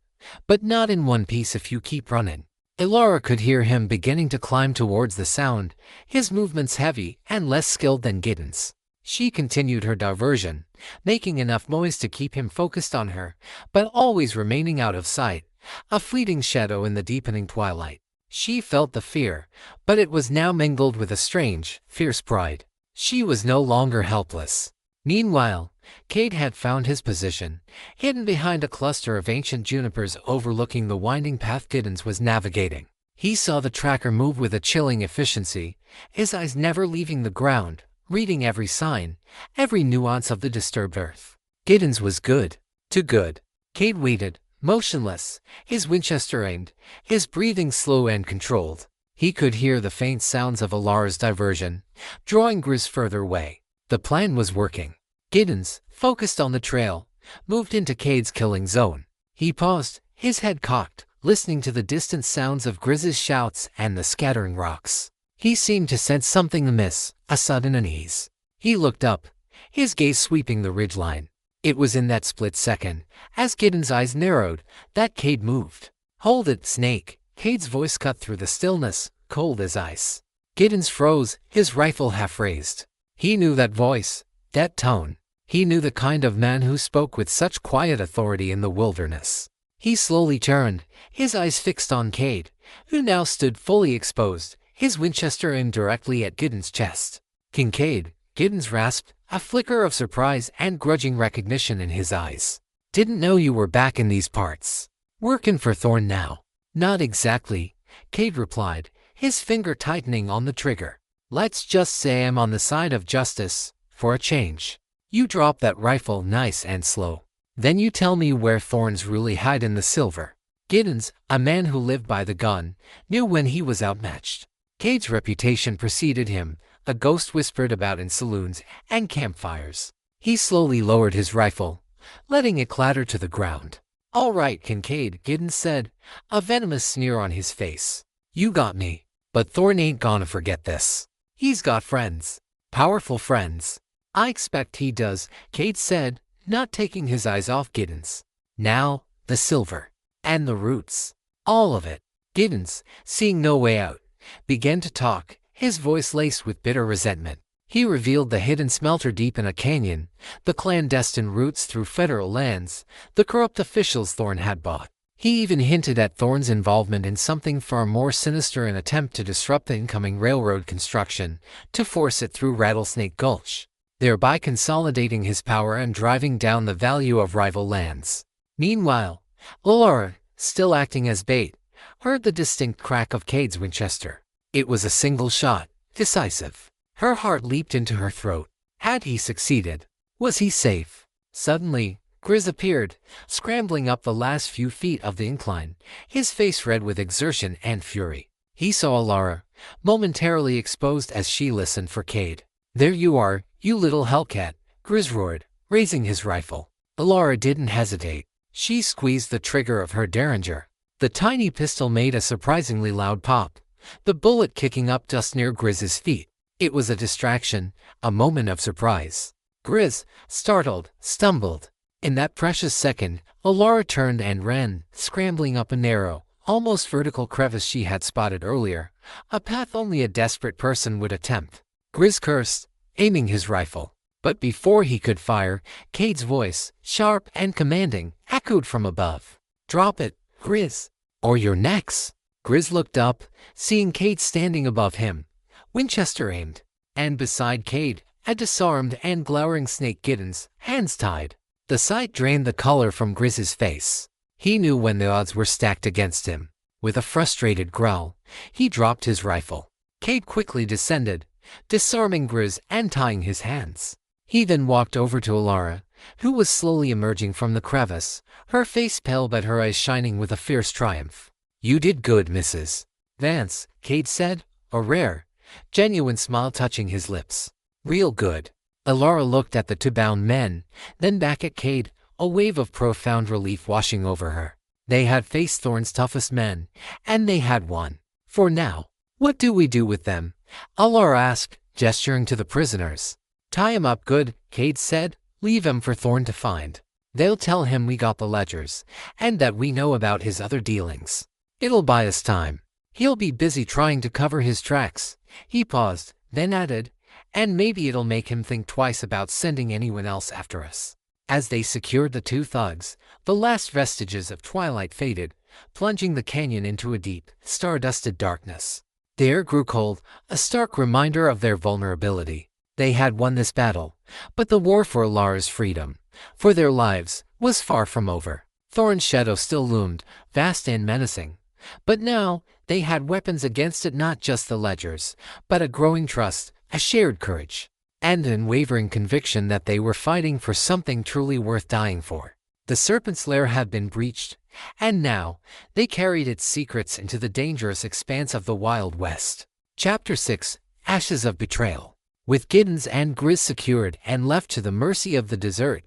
but not in one piece if you keep running." Alara could hear him beginning to climb towards the sound, his movements heavy and less skilled than Giddens. She continued her diversion, making enough noise to keep him focused on her, but always remaining out of sight, a fleeting shadow in the deepening twilight. She felt the fear, but it was now mingled with a strange, fierce pride. She was no longer helpless. Meanwhile, Cade had found his position, hidden behind a cluster of ancient junipers overlooking the winding path Giddens was navigating. He saw the tracker move with a chilling efficiency, his eyes never leaving the ground, reading every sign, every nuance of the disturbed earth. Giddens was good. Too good. Cade waited, motionless, his Winchester aimed, his breathing slow and controlled. He could hear the faint sounds of Alara's diversion, drawing Grizz further away. The plan was working. Giddens, focused on the trail, moved into Cade's killing zone. He paused, his head cocked, listening to the distant sounds of Grizz's shouts and the scattering rocks. He seemed to sense something amiss, a sudden unease. He looked up, his gaze sweeping the ridgeline. It was in that split second, as Giddens' eyes narrowed, that Cade moved. "Hold it, Snake," Cade's voice cut through the stillness, cold as ice. Giddens froze, his rifle half raised. He knew that voice, that tone. He knew the kind of man who spoke with such quiet authority in the wilderness. He slowly turned, his eyes fixed on Cade, who now stood fully exposed, his Winchester aimed directly at Giddens' chest. "Kincaid," Giddens rasped, a flicker of surprise and grudging recognition in his eyes. "Didn't know you were back in these parts. Working for Thorn now?" "Not exactly," Cade replied, his finger tightening on the trigger. "Let's just say I'm on the side of justice, for a change. You drop that rifle nice and slow. Then you tell me where Thorns really hide in the silver." Giddens, a man who lived by the gun, knew when he was outmatched. Cade's reputation preceded him, a ghost whispered about in saloons and campfires. He slowly lowered his rifle, letting it clatter to the ground. "All right, Kincaid," Giddens said, a venomous sneer on his face. "You got me, but Thorn ain't gonna forget this. He's got friends. Powerful friends." "I expect he does," Cade said, not taking his eyes off Giddens. "Now, the silver. And the roots. All of it." Giddens, seeing no way out, began to talk, his voice laced with bitter resentment. He revealed the hidden smelter deep in a canyon, the clandestine routes through federal lands, the corrupt officials Thorn had bought. He even hinted at Thorn's involvement in something far more sinister, an attempt to disrupt the incoming railroad construction, to force it through Rattlesnake Gulch, thereby consolidating his power and driving down the value of rival lands. Meanwhile, Alara, still acting as bait, heard the distinct crack of Cade's Winchester. It was a single shot, decisive. Her heart leaped into her throat. Had he succeeded? Was he safe? Suddenly, Grizz appeared, scrambling up the last few feet of the incline, his face red with exertion and fury. He saw Alara, momentarily exposed as she listened for Cade. There you are, you little hellcat, Grizz roared, raising his rifle. Alara didn't hesitate. She squeezed the trigger of her derringer. The tiny pistol made a surprisingly loud pop, the bullet kicking up just near Grizz's feet. It was a distraction, a moment of surprise. Grizz, startled, stumbled. In that precious second, Alara turned and ran, scrambling up a narrow, almost vertical crevice she had spotted earlier, a path only a desperate person would attempt. Grizz cursed, aiming his rifle. But before he could fire, Cade's voice, sharp and commanding, echoed from above. "Drop it, Grizz, or you're next." Grizz looked up, seeing Cade standing above him, Winchester aimed, and beside Cade, a disarmed and glowering Snake Giddens, hands tied. The sight drained the color from Grizz's face. He knew when the odds were stacked against him. With a frustrated growl, he dropped his rifle. Cade quickly descended, disarming Grizz and tying his hands. He then walked over to Alara, who was slowly emerging from the crevice, her face pale but her eyes shining with a fierce triumph. "You did good, Mrs. Vance," Cade said, a rare, genuine smile touching his lips. "Real good." Alara looked at the two bound men, then back at Cade, a wave of profound relief washing over her. They had faced Thorn's toughest men, and they had won. For now, what do we do with them? Alara asked, gesturing to the prisoners. "Tie him up good," Cade said. "Leave him for Thorn to find. They'll tell him we got the ledgers, and that we know about his other dealings. It'll buy us time. He'll be busy trying to cover his tracks." He paused, then added, "And maybe it'll make him think twice about sending anyone else after us." As they secured the two thugs, the last vestiges of twilight faded, plunging the canyon into a deep, star-dusted darkness. The air grew cold, a stark reminder of their vulnerability. They had won this battle, but the war for Alara's freedom, for their lives, was far from over. Thorn's shadow still loomed, vast and menacing. But now, they had weapons against it, not just the ledgers, but a growing trust, a shared courage, and an unwavering conviction that they were fighting for something truly worth dying for. The Serpent's lair had been breached, and now, they carried its secrets into the dangerous expanse of the Wild West. Chapter 6, Ashes of Betrayal. With Giddens and Grizz secured and left to the mercy of the desert,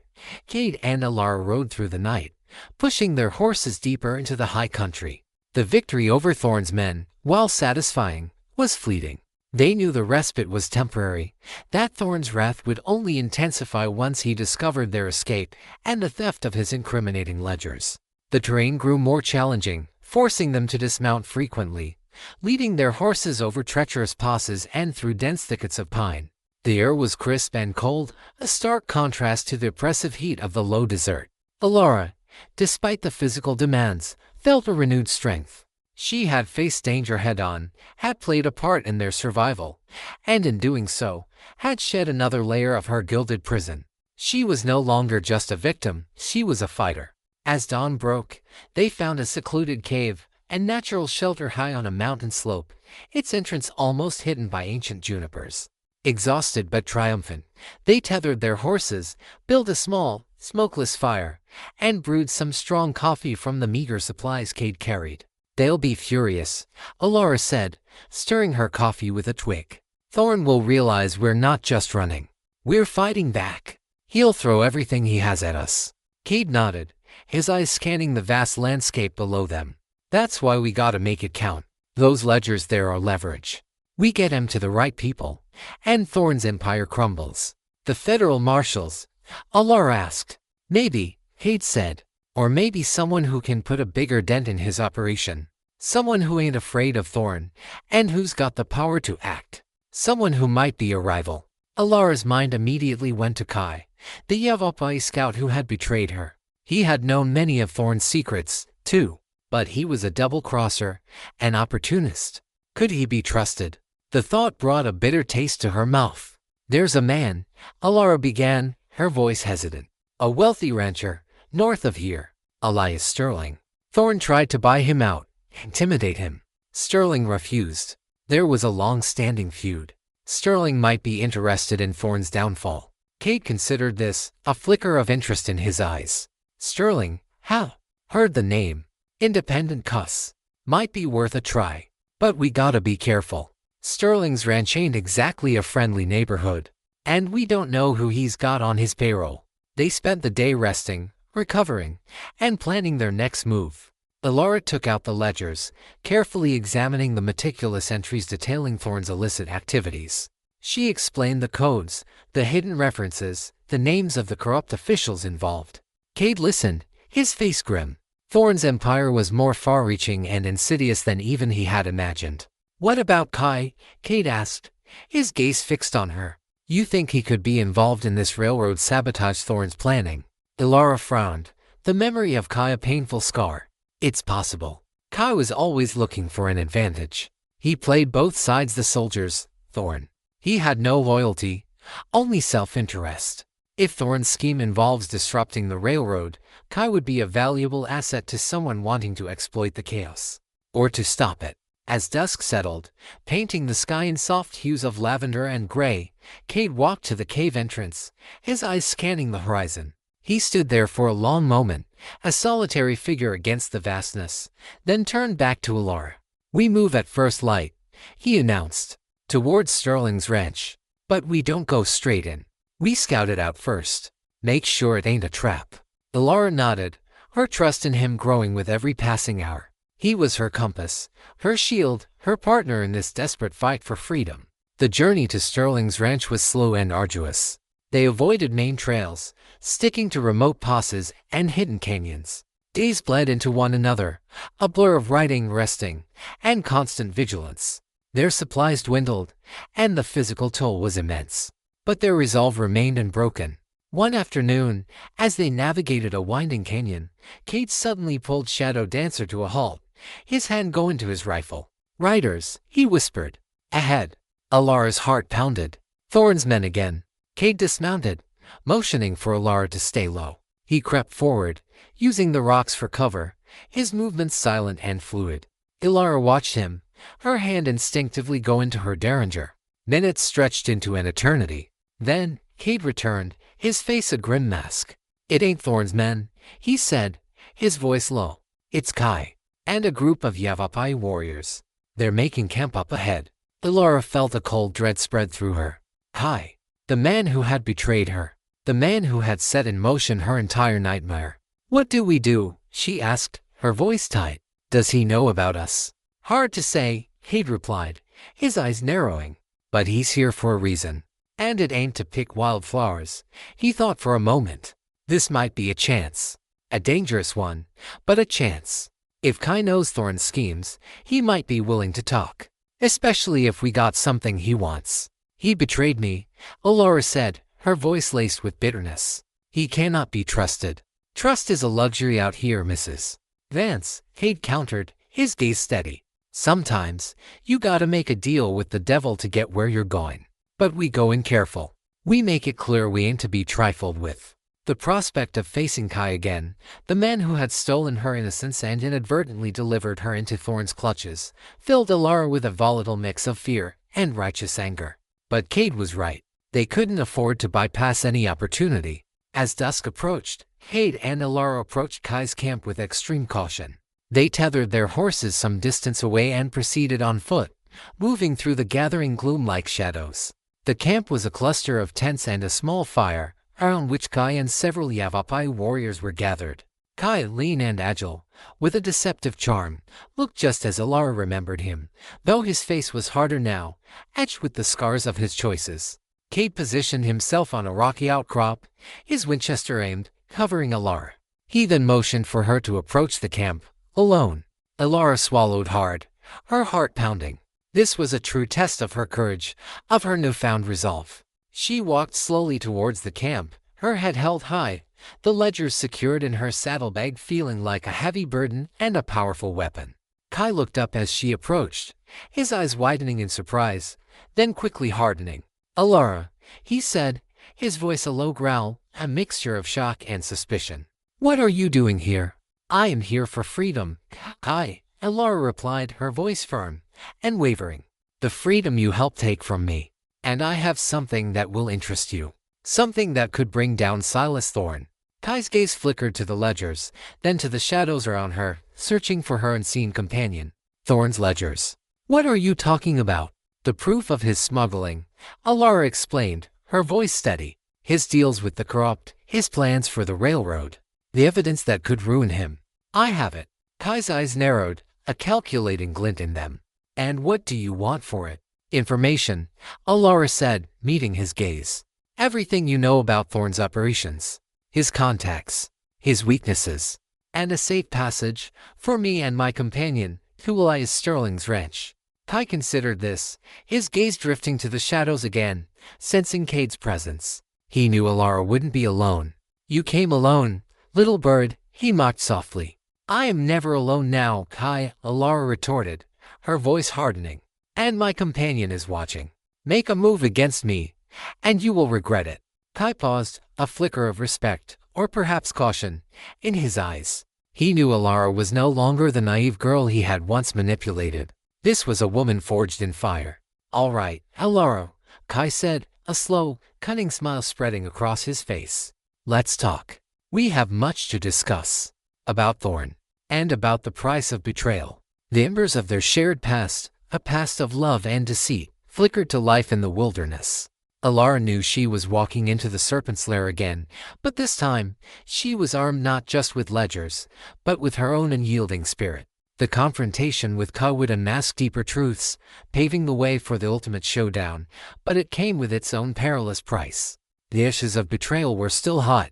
Cade and Alara rode through the night, pushing their horses deeper into the high country. The victory over Thorn's men, while satisfying, was fleeting. They knew the respite was temporary, that Thorn's wrath would only intensify once he discovered their escape and the theft of his incriminating ledgers. The terrain grew more challenging, forcing them to dismount frequently, leading their horses over treacherous passes and through dense thickets of pine. The air was crisp and cold, a stark contrast to the oppressive heat of the low desert. Alara, despite the physical demands, felt a renewed strength. She had faced danger head-on, had played a part in their survival, and in doing so, had shed another layer of her gilded prison. She was no longer just a victim, she was a fighter. As dawn broke, they found a secluded cave, a natural shelter high on a mountain slope, its entrance almost hidden by ancient junipers. Exhausted but triumphant, they tethered their horses, built a small, smokeless fire, and brewed some strong coffee from the meager supplies Cade carried. "They'll be furious," Alara said, stirring her coffee with a twig. "Thorn will realize we're not just running. We're fighting back. He'll throw everything he has at us." Cade nodded, his eyes scanning the vast landscape below them. "That's why we gotta make it count. Those ledgers there are leverage. We get him to the right people, and Thorn's empire crumbles." "The federal marshals?" Alara asked. "Maybe," Cade said. "Or maybe someone who can put a bigger dent in his operation. Someone who ain't afraid of Thorn, and who's got the power to act. Someone who might be a rival." Alara's mind immediately went to Kai, the Yavapai scout who had betrayed her. He had known many of Thorn's secrets, too, but he was a double-crosser, an opportunist. Could he be trusted? The thought brought a bitter taste to her mouth. "There's a man," Alara began, her voice hesitant. "A wealthy rancher, north of here, Elias Sterling. Thorn tried to buy him out, intimidate him. Sterling refused. There was a long-standing feud. Sterling might be interested in Thorn's downfall." Cade considered this, a flicker of interest in his eyes. "Sterling, how?" "Heard the name. Independent cuss. Might be worth a try. But we gotta be careful. Sterling's ranch ain't exactly a friendly neighborhood." And we don't know who he's got on his payroll. They spent the day resting, recovering, and planning their next move. Elara took out the ledgers, carefully examining the meticulous entries detailing Thorne's illicit activities. She explained the codes, the hidden references, the names of the corrupt officials involved. Cade listened, his face grim. Thorne's empire was more far-reaching and insidious than even he had imagined. "What about Kai?" Cade asked, his gaze fixed on her. "You think he could be involved in this railroad sabotage Thorne's planning?" Elara frowned, the memory of Kai a painful scar. "It's possible. Kai was always looking for an advantage. He played both sides the soldiers, Thorne. He had no loyalty, only self-interest. If Thorne's scheme involves disrupting the railroad, Kai would be a valuable asset to someone wanting to exploit the chaos. Or to stop it." As dusk settled, painting the sky in soft hues of lavender and gray, Cade walked to the cave entrance, his eyes scanning the horizon. He stood there for a long moment, a solitary figure against the vastness, then turned back to Elara. "We move at first light," he announced, "towards Sterling's ranch. But we don't go straight in. We scout it out first. Make sure it ain't a trap." Elara nodded, her trust in him growing with every passing hour. He was her compass, her shield, her partner in this desperate fight for freedom. The journey to Sterling's ranch was slow and arduous. They avoided main trails, sticking to remote passes and hidden canyons. Days bled into one another, a blur of riding, resting, and constant vigilance. Their supplies dwindled, and the physical toll was immense. But their resolve remained unbroken. One afternoon, as they navigated a winding canyon, Cade suddenly pulled Shadow Dancer to a halt, his hand going to his rifle. "Riders," he whispered. "Ahead." Alara's heart pounded. Thorne's men again. Cade dismounted, motioning for Elara to stay low. He crept forward, using the rocks for cover, his movements silent and fluid. Elara watched him, her hand instinctively go into her derringer. Minutes stretched into an eternity. Then, Cade returned, his face a grim mask. "It ain't Thorne's men," he said, his voice low. "It's Kai, and a group of Yavapai warriors. They're making camp up ahead." Elara felt a cold dread spread through her. Kai, the man who had betrayed her, the man who had set in motion her entire nightmare. "What do we do?" she asked, her voice tight. "Does he know about us?" "Hard to say," Cade replied, his eyes narrowing. "But he's here for a reason. And it ain't to pick wildflowers." He thought for a moment. This might be a chance. A dangerous one, but a chance. If Kai knows Thorne's schemes, he might be willing to talk. Especially if we got something he wants. "He betrayed me," Elara said, her voice laced with bitterness. "He cannot be trusted." "Trust is a luxury out here, Mrs. Vance," Cade countered, his gaze steady. "Sometimes, you gotta make a deal with the devil to get where you're going. But we go in careful. We make it clear we ain't to be trifled with." The prospect of facing Kai again, the man who had stolen her innocence and inadvertently delivered her into Thorne's clutches, filled Elara with a volatile mix of fear and righteous anger. But Cade was right. They couldn't afford to bypass any opportunity. As dusk approached, Cade and Elara approached Kai's camp with extreme caution. They tethered their horses some distance away and proceeded on foot, moving through the gathering gloom like shadows. The camp was a cluster of tents and a small fire, around which Kai and several Yavapai warriors were gathered. Kai, lean and agile, with a deceptive charm, looked just as Elara remembered him, though his face was harder now, etched with the scars of his choices. Cade positioned himself on a rocky outcrop, his Winchester aimed, covering Elara. He then motioned for her to approach the camp, alone. Elara swallowed hard, her heart pounding. This was a true test of her courage, of her newfound resolve. She walked slowly towards the camp, her head held high, the ledgers secured in her saddlebag feeling like a heavy burden and a powerful weapon. Kai looked up as she approached, his eyes widening in surprise, then quickly hardening. "Elara," he said, his voice a low growl, a mixture of shock and suspicion. "What are you doing here?" "I am here for freedom, Kai," Elara replied, her voice firm and wavering. "The freedom you helped take from me. And I have something that will interest you. Something that could bring down Silas Thorne." Kai's gaze flickered to the ledgers, then to the shadows around her, searching for her unseen companion. "Thorne's ledgers. What are you talking about?" "The proof of his smuggling," Elara explained, her voice steady. His deals with the corrupt, his plans for the railroad, the evidence that could ruin him. I have it. Kai's eyes narrowed, a calculating glint in them. And what do you want for it? Information, Alara said, meeting his gaze. Everything you know about Thorne's operations, his contacts, his weaknesses, and a safe passage for me and my companion to Elias Sterling's ranch. Kai considered this, his gaze drifting to the shadows again, sensing Cade's presence. He knew Alara wouldn't be alone. You came alone, little bird, he mocked softly. I am never alone now, Kai, Alara retorted, her voice hardening. And my companion is watching. Make a move against me, and you will regret it. Kai paused, a flicker of respect, or perhaps caution, in his eyes. He knew Alara was no longer the naive girl he had once manipulated. This was a woman forged in fire. All right, Alara, Kai said, a slow, cunning smile spreading across his face. Let's talk. We have much to discuss. About Thorne, and about the price of betrayal. The embers of their shared past, a past of love and deceit, flickered to life in the wilderness. Alara knew she was walking into the serpent's lair again, but this time, she was armed not just with ledgers, but with her own unyielding spirit. The confrontation with Ka would unmask deeper truths, paving the way for the ultimate showdown, but it came with its own perilous price. The ashes of betrayal were still hot,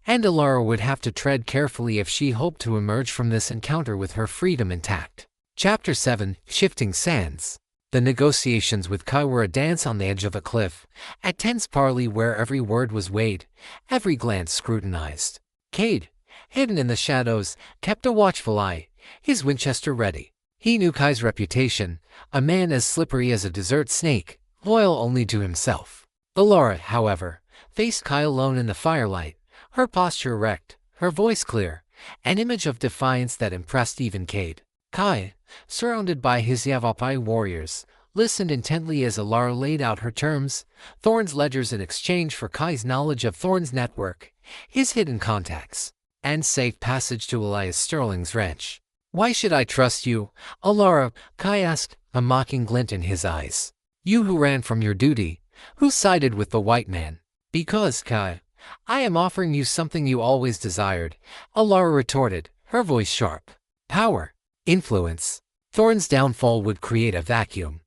and Alara would have to tread carefully if she hoped to emerge from this encounter with her freedom intact. Chapter 7, Shifting Sands. The negotiations with Kai were a dance on the edge of a cliff, a tense parley where every word was weighed, every glance scrutinized. Cade, hidden in the shadows, kept a watchful eye, his Winchester ready. He knew Kai's reputation, a man as slippery as a desert snake, loyal only to himself. Alara, however, faced Kai alone in the firelight, her posture erect, her voice clear, an image of defiance that impressed even Cade. Kai, surrounded by his Yavapai warriors, listened intently as Alara laid out her terms, Thorne's ledgers in exchange for Kai's knowledge of Thorne's network, his hidden contacts, and safe passage to Elias Sterling's ranch. Why should I trust you, Alara? Kai asked, a mocking glint in his eyes. You who ran from your duty, who sided with the white man. Because, Kai, I am offering you something you always desired, Alara retorted, her voice sharp. Power. Influence. Thorne's downfall would create a vacuum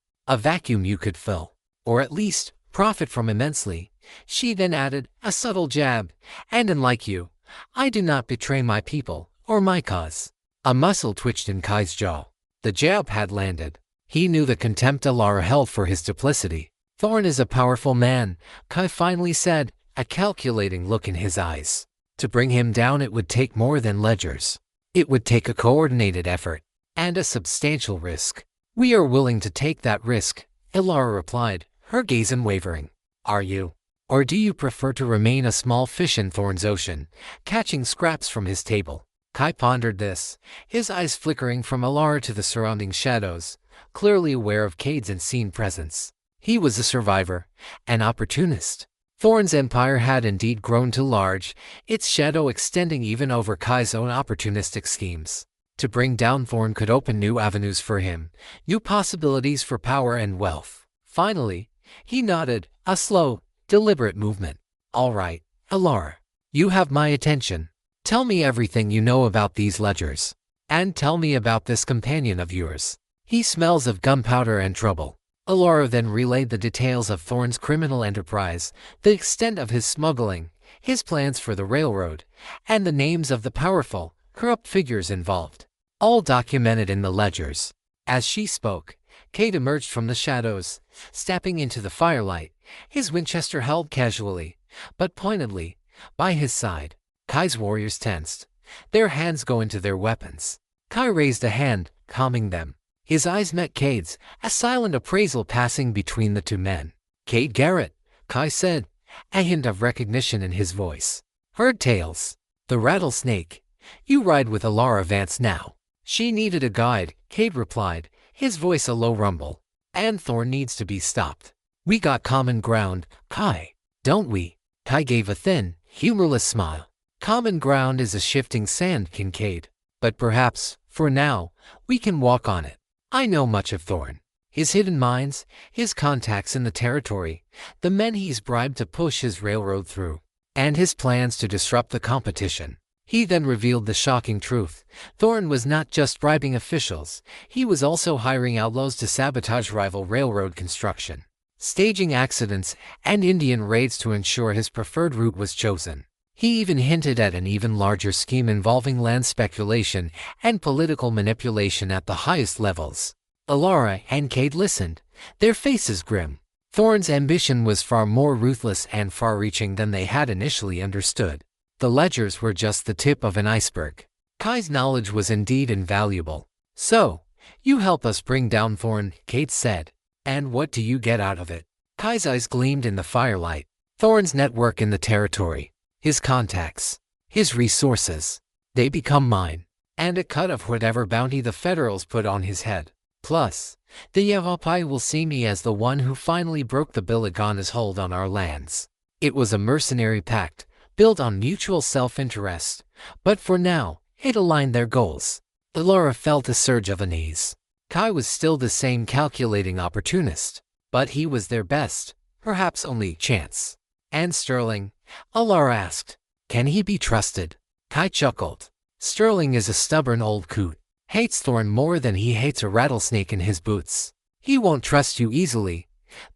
you could fill, or at least profit from immensely. She then added, a subtle jab, and unlike you, I do not betray my people, or my cause. A muscle twitched in Kai's jaw. The jab had landed. He knew the contempt Alara held for his duplicity. Thorne is a powerful man, Kai finally said, a calculating look in his eyes. To bring him down it would take more than ledgers. It would take a coordinated effort. And a substantial risk. We are willing to take that risk, Alara replied, her gaze unwavering. Are you? Or do you prefer to remain a small fish in Thorne's ocean, catching scraps from his table? Kai pondered this, his eyes flickering from Alara to the surrounding shadows, clearly aware of Cade's unseen presence. He was a survivor, an opportunist. Thorne's empire had indeed grown too large, its shadow extending even over Kai's own opportunistic schemes. To bring down Thorne could open new avenues for him, new possibilities for power and wealth. Finally, he nodded, a slow, deliberate movement. All right, Alara, you have my attention. Tell me everything you know about these ledgers. And tell me about this companion of yours. He smells of gunpowder and trouble. Alara then relayed the details of Thorne's criminal enterprise, the extent of his smuggling, his plans for the railroad, and the names of the powerful, corrupt figures involved. All documented in the ledgers. As she spoke, Cade emerged from the shadows, stepping into the firelight, his Winchester held casually, but pointedly, by his side. Kai's warriors tensed, their hands going to their weapons. Kai raised a hand, calming them. His eyes met Cade's, a silent appraisal passing between the two men. Cade Garrett, Kai said, a hint of recognition in his voice. Heard tales. The rattlesnake. You ride with Alara Vance now. She needed a guide, Cade replied, his voice a low rumble. And Thorne needs to be stopped. We got common ground, Kai, don't we? Kai gave a thin, humorless smile. Common ground is a shifting sand, Kincaid. But perhaps, for now, we can walk on it. I know much of Thorne. His hidden mines, his contacts in the territory, the men he's bribed to push his railroad through, and his plans to disrupt the competition. He then revealed the shocking truth. Thorne was not just bribing officials, he was also hiring outlaws to sabotage rival railroad construction, staging accidents and Indian raids to ensure his preferred route was chosen. He even hinted at an even larger scheme involving land speculation and political manipulation at the highest levels. Alara and Cade listened, their faces grim. Thorne's ambition was far more ruthless and far-reaching than they had initially understood. The ledgers were just the tip of an iceberg. Kai's knowledge was indeed invaluable. "So, you help us bring down Thorne," Cade said. "And what do you get out of it?" Kai's eyes gleamed in the firelight. "Thorne's network in the territory, his contacts, his resources, they become mine, and a cut of whatever bounty the Federals put on his head. Plus, the Yavapai will see me as the one who finally broke the Billigana's hold on our lands." It was a mercenary pact, built on mutual self-interest, but for now, it aligned their goals. Alara felt a surge of unease. Kai was still the same calculating opportunist, but he was their best, perhaps only, chance. "And Sterling?" Alara asked. "Can he be trusted?" Kai chuckled. "Sterling is a stubborn old coot. Hates Thorne more than he hates a rattlesnake in his boots. He won't trust you easily,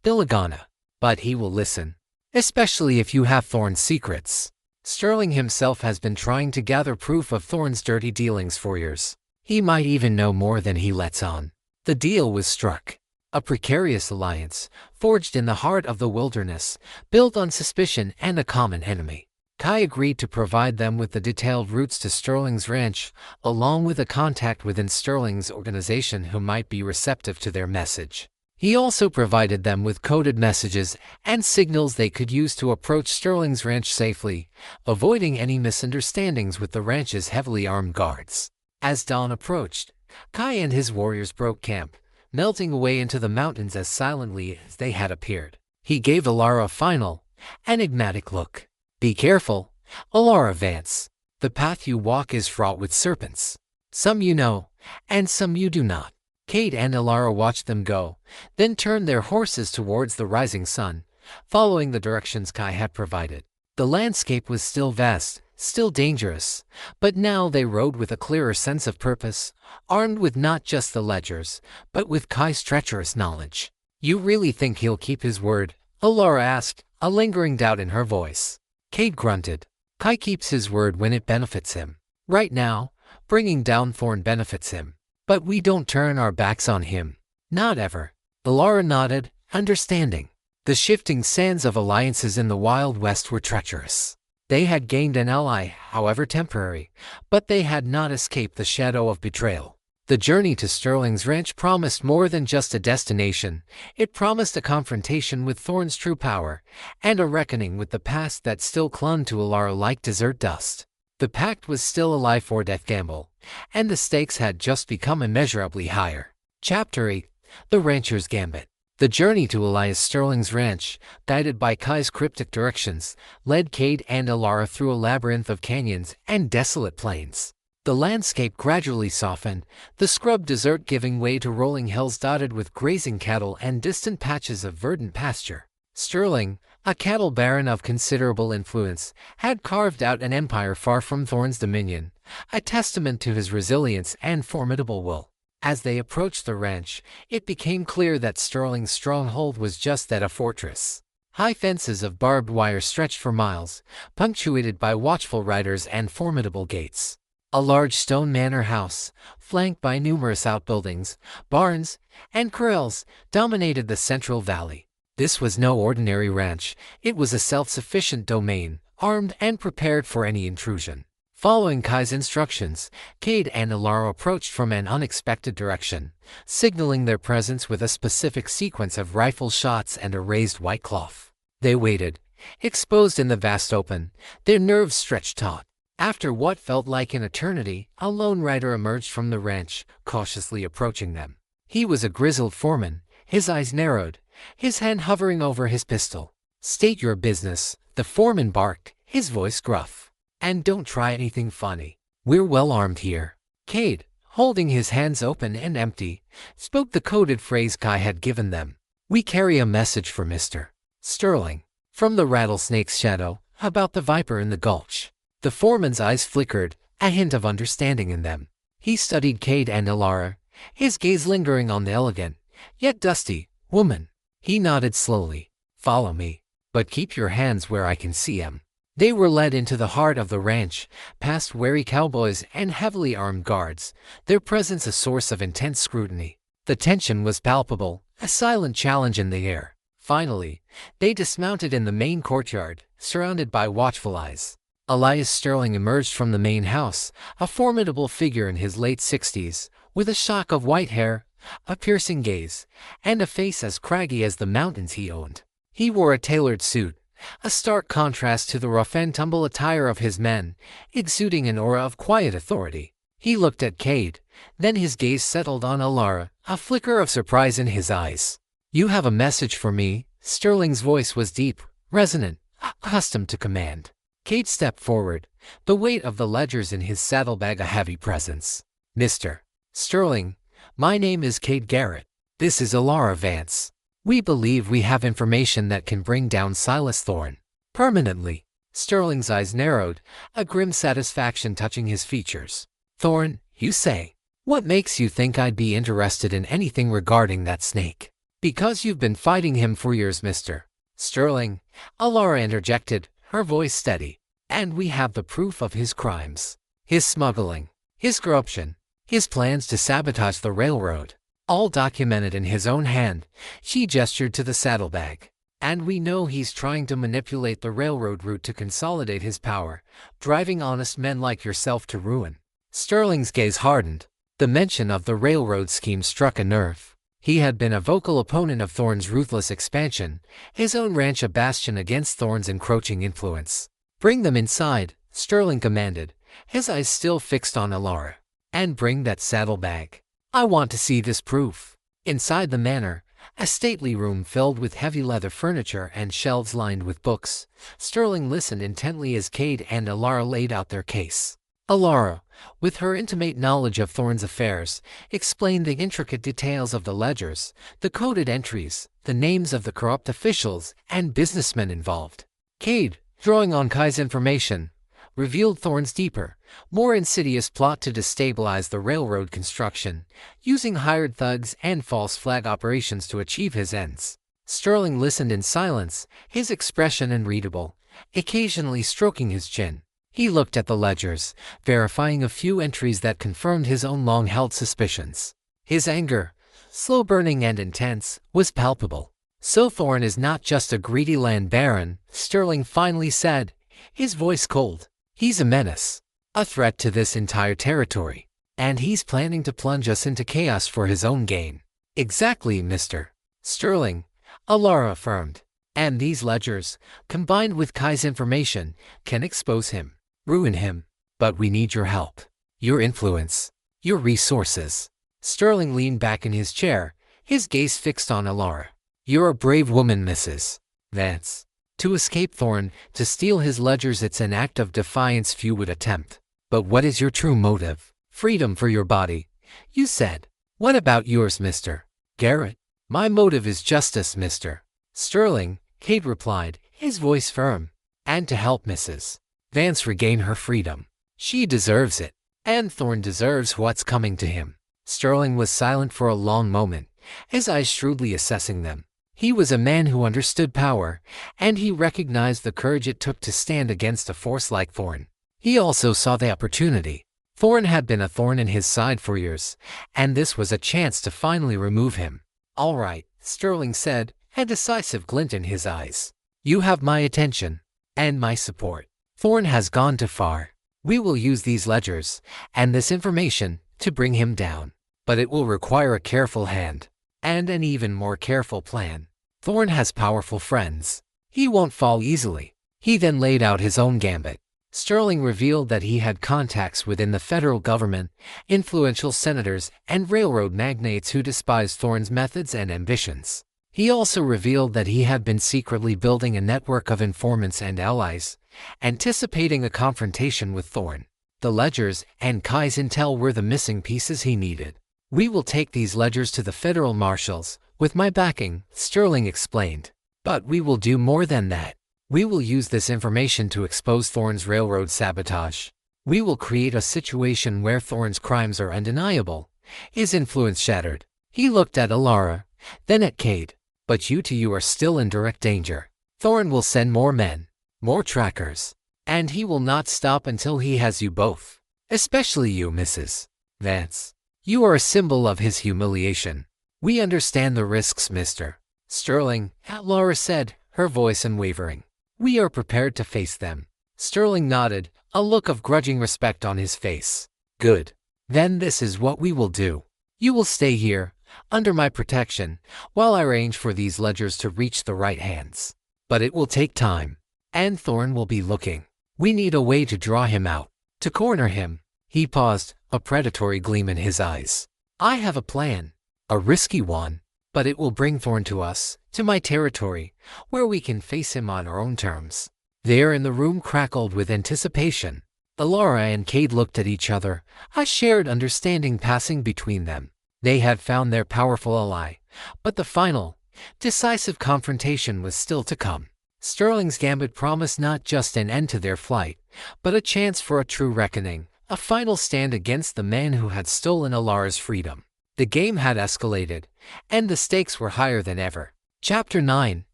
Billigana, but he will listen. Especially if you have Thorne's secrets. Sterling himself has been trying to gather proof of Thorne's dirty dealings for years. He might even know more than he lets on." The deal was struck. A precarious alliance, forged in the heart of the wilderness, built on suspicion and a common enemy. Kai agreed to provide them with the detailed routes to Sterling's ranch, along with a contact within Sterling's organization who might be receptive to their message. He also provided them with coded messages and signals they could use to approach Sterling's ranch safely, avoiding any misunderstandings with the ranch's heavily armed guards. As dawn approached, Kai and his warriors broke camp, melting away into the mountains as silently as they had appeared. He gave Alara a final, enigmatic look. "Be careful, Alara Vance. The path you walk is fraught with serpents. Some you know, and some you do not." Cade and Alara watched them go, then turned their horses towards the rising sun, following the directions Kai had provided. The landscape was still vast, still dangerous, but now they rode with a clearer sense of purpose, armed with not just the ledgers, but with Kai's treacherous knowledge. "You really think he'll keep his word?" Alara asked, a lingering doubt in her voice. Cade grunted. "Kai keeps his word when it benefits him. Right now, bringing down Thorne benefits him. But we don't turn our backs on him. Not ever." Alara nodded, understanding. The shifting sands of alliances in the Wild West were treacherous. They had gained an ally, however temporary, but they had not escaped the shadow of betrayal. The journey to Sterling's ranch promised more than just a destination. It promised a confrontation with Thorne's true power, and a reckoning with the past that still clung to Alara like desert dust. The Pact was still a life-or-death gamble, and the stakes had just become immeasurably higher. Chapter 8: The Rancher's Gambit. The journey to Elias Sterling's ranch, guided by Kai's cryptic directions, led Cade and Alara through a labyrinth of canyons and desolate plains. The landscape gradually softened, the scrub desert giving way to rolling hills dotted with grazing cattle and distant patches of verdant pasture. Sterling, a cattle baron of considerable influence, had carved out an empire far from Thorne's dominion, a testament to his resilience and formidable will. As they approached the ranch, it became clear that Sterling's stronghold was just that, a fortress. High fences of barbed wire stretched for miles, punctuated by watchful riders and formidable gates. A large stone manor house, flanked by numerous outbuildings, barns, and corrals, dominated the central valley. This was no ordinary ranch, it was a self-sufficient domain, armed and prepared for any intrusion. Following Kai's instructions, Cade and Alara approached from an unexpected direction, signaling their presence with a specific sequence of rifle shots and a raised white cloth. They waited, exposed in the vast open, their nerves stretched taut. After what felt like an eternity, a lone rider emerged from the ranch, cautiously approaching them. He was a grizzled foreman, his eyes narrowed, his hand hovering over his pistol. "State your business," the foreman barked, his voice gruff. "And don't try anything funny. We're well armed here." Cade, holding his hands open and empty, spoke the coded phrase Kai had given them. "We carry a message for Mr. Sterling. From the rattlesnake's shadow, about the viper in the gulch." The foreman's eyes flickered, a hint of understanding in them. He studied Cade and Alara, his gaze lingering on the elegant, yet dusty, woman. He nodded slowly. "Follow me. But keep your hands where I can see 'em." They were led into the heart of the ranch, past wary cowboys and heavily armed guards, their presence a source of intense scrutiny. The tension was palpable, a silent challenge in the air. Finally, they dismounted in the main courtyard, surrounded by watchful eyes. Elias Sterling emerged from the main house, a formidable figure in his late 60s, with a shock of white hair, a piercing gaze, and a face as craggy as the mountains he owned. He wore a tailored suit, a stark contrast to the rough-and-tumble attire of his men, exuding an aura of quiet authority. He looked at Cade, then his gaze settled on Alara, a flicker of surprise in his eyes. "You have a message for me?" Sterling's voice was deep, resonant, accustomed to command. Cade stepped forward, the weight of the ledgers in his saddlebag a heavy presence. "Mr. Sterling, my name is Cade Garrett. This is Alara Vance. We believe we have information that can bring down Silas Thorne permanently." Sterling's eyes narrowed, a grim satisfaction touching his features. "Thorne, you say? What makes you think I'd be interested in anything regarding that snake?" "Because you've been fighting him for years, Mr. Sterling," Alara interjected, her voice steady. "And we have the proof of his crimes. His smuggling, his corruption, his plans to sabotage the railroad. All documented in his own hand." She gestured to the saddlebag. "And we know he's trying to manipulate the railroad route to consolidate his power, driving honest men like yourself to ruin." Sterling's gaze hardened. The mention of the railroad scheme struck a nerve. He had been a vocal opponent of Thorne's ruthless expansion, his own ranch a bastion against Thorne's encroaching influence. "Bring them inside," Sterling commanded, his eyes still fixed on Alara. "And bring that saddlebag. I want to see this proof." Inside the manor, a stately room filled with heavy leather furniture and shelves lined with books, Sterling listened intently as Cade and Alara laid out their case. Alara, with her intimate knowledge of Thorne's affairs, explained the intricate details of the ledgers, the coded entries, the names of the corrupt officials and businessmen involved. Cade, drawing on Kai's information, revealed Thorne's deeper, more insidious plot to destabilize the railroad construction, using hired thugs and false flag operations to achieve his ends. Sterling listened in silence, his expression unreadable, occasionally stroking his chin. He looked at the ledgers, verifying a few entries that confirmed his own long-held suspicions. His anger, slow-burning and intense, was palpable. "So Thorne is not just a greedy land baron," Sterling finally said, his voice cold. "He's a menace, a threat to this entire territory, and he's planning to plunge us into chaos for his own gain." "Exactly, Mr. Sterling," Alara affirmed. "And these ledgers, combined with Kai's information, can expose him, ruin him. But we need your help, your influence, your resources." Sterling leaned back in his chair, his gaze fixed on Alara. "You're a brave woman, Mrs. Vance. To escape Thorne, to steal his ledgers, it's an act of defiance few would attempt. But what is your true motive?" "Freedom for your body," you said. "What about yours, Mr. Garrett?" "My motive is justice, Mr. Sterling," Cade replied, his voice firm. "And to help Mrs. Vance regain her freedom. She deserves it. And Thorne deserves what's coming to him." Sterling was silent for a long moment, his eyes shrewdly assessing them. He was a man who understood power, and he recognized the courage it took to stand against a force like Thorne. He also saw the opportunity. Thorne had been a thorn in his side for years, and this was a chance to finally remove him. "All right," Sterling said, a decisive glint in his eyes. "You have my attention and my support. Thorne has gone too far. We will use these ledgers and this information to bring him down. But it will require a careful hand and an even more careful plan. Thorne has powerful friends. He won't fall easily." He then laid out his own gambit. Sterling revealed that he had contacts within the federal government, influential senators, and railroad magnates who despised Thorne's methods and ambitions. He also revealed that he had been secretly building a network of informants and allies, anticipating a confrontation with Thorne. The ledgers and Kai's intel were the missing pieces he needed. We will take these ledgers to the federal marshals, with my backing, Sterling explained. But we will do more than that. We will use this information to expose Thorne's railroad sabotage. We will create a situation where Thorne's crimes are undeniable, his influence shattered. He looked at Alara, then at Cade. But you are still in direct danger. Thorne will send more men, more trackers, and he will not stop until he has you both. Especially you, Mrs. Vance. You are a symbol of his humiliation. We understand the risks, Mr. Sterling, Alara said, her voice unwavering. We are prepared to face them. Sterling nodded, a look of grudging respect on his face. Good. Then this is what we will do. You will stay here, under my protection, while I arrange for these ledgers to reach the right hands. But it will take time, and Thorne will be looking. We need a way to draw him out, to corner him. He paused, a predatory gleam in his eyes. I have a plan, a risky one, but it will bring Thorne to us, to my territory, where we can face him on our own terms. The air in the room crackled with anticipation. Alara and Cade looked at each other, a shared understanding passing between them. They had found their powerful ally, but the final, decisive confrontation was still to come. Sterling's gambit promised not just an end to their flight, but a chance for a true reckoning, a final stand against the man who had stolen Alara's freedom. The game had escalated, and the stakes were higher than ever. Chapter 9,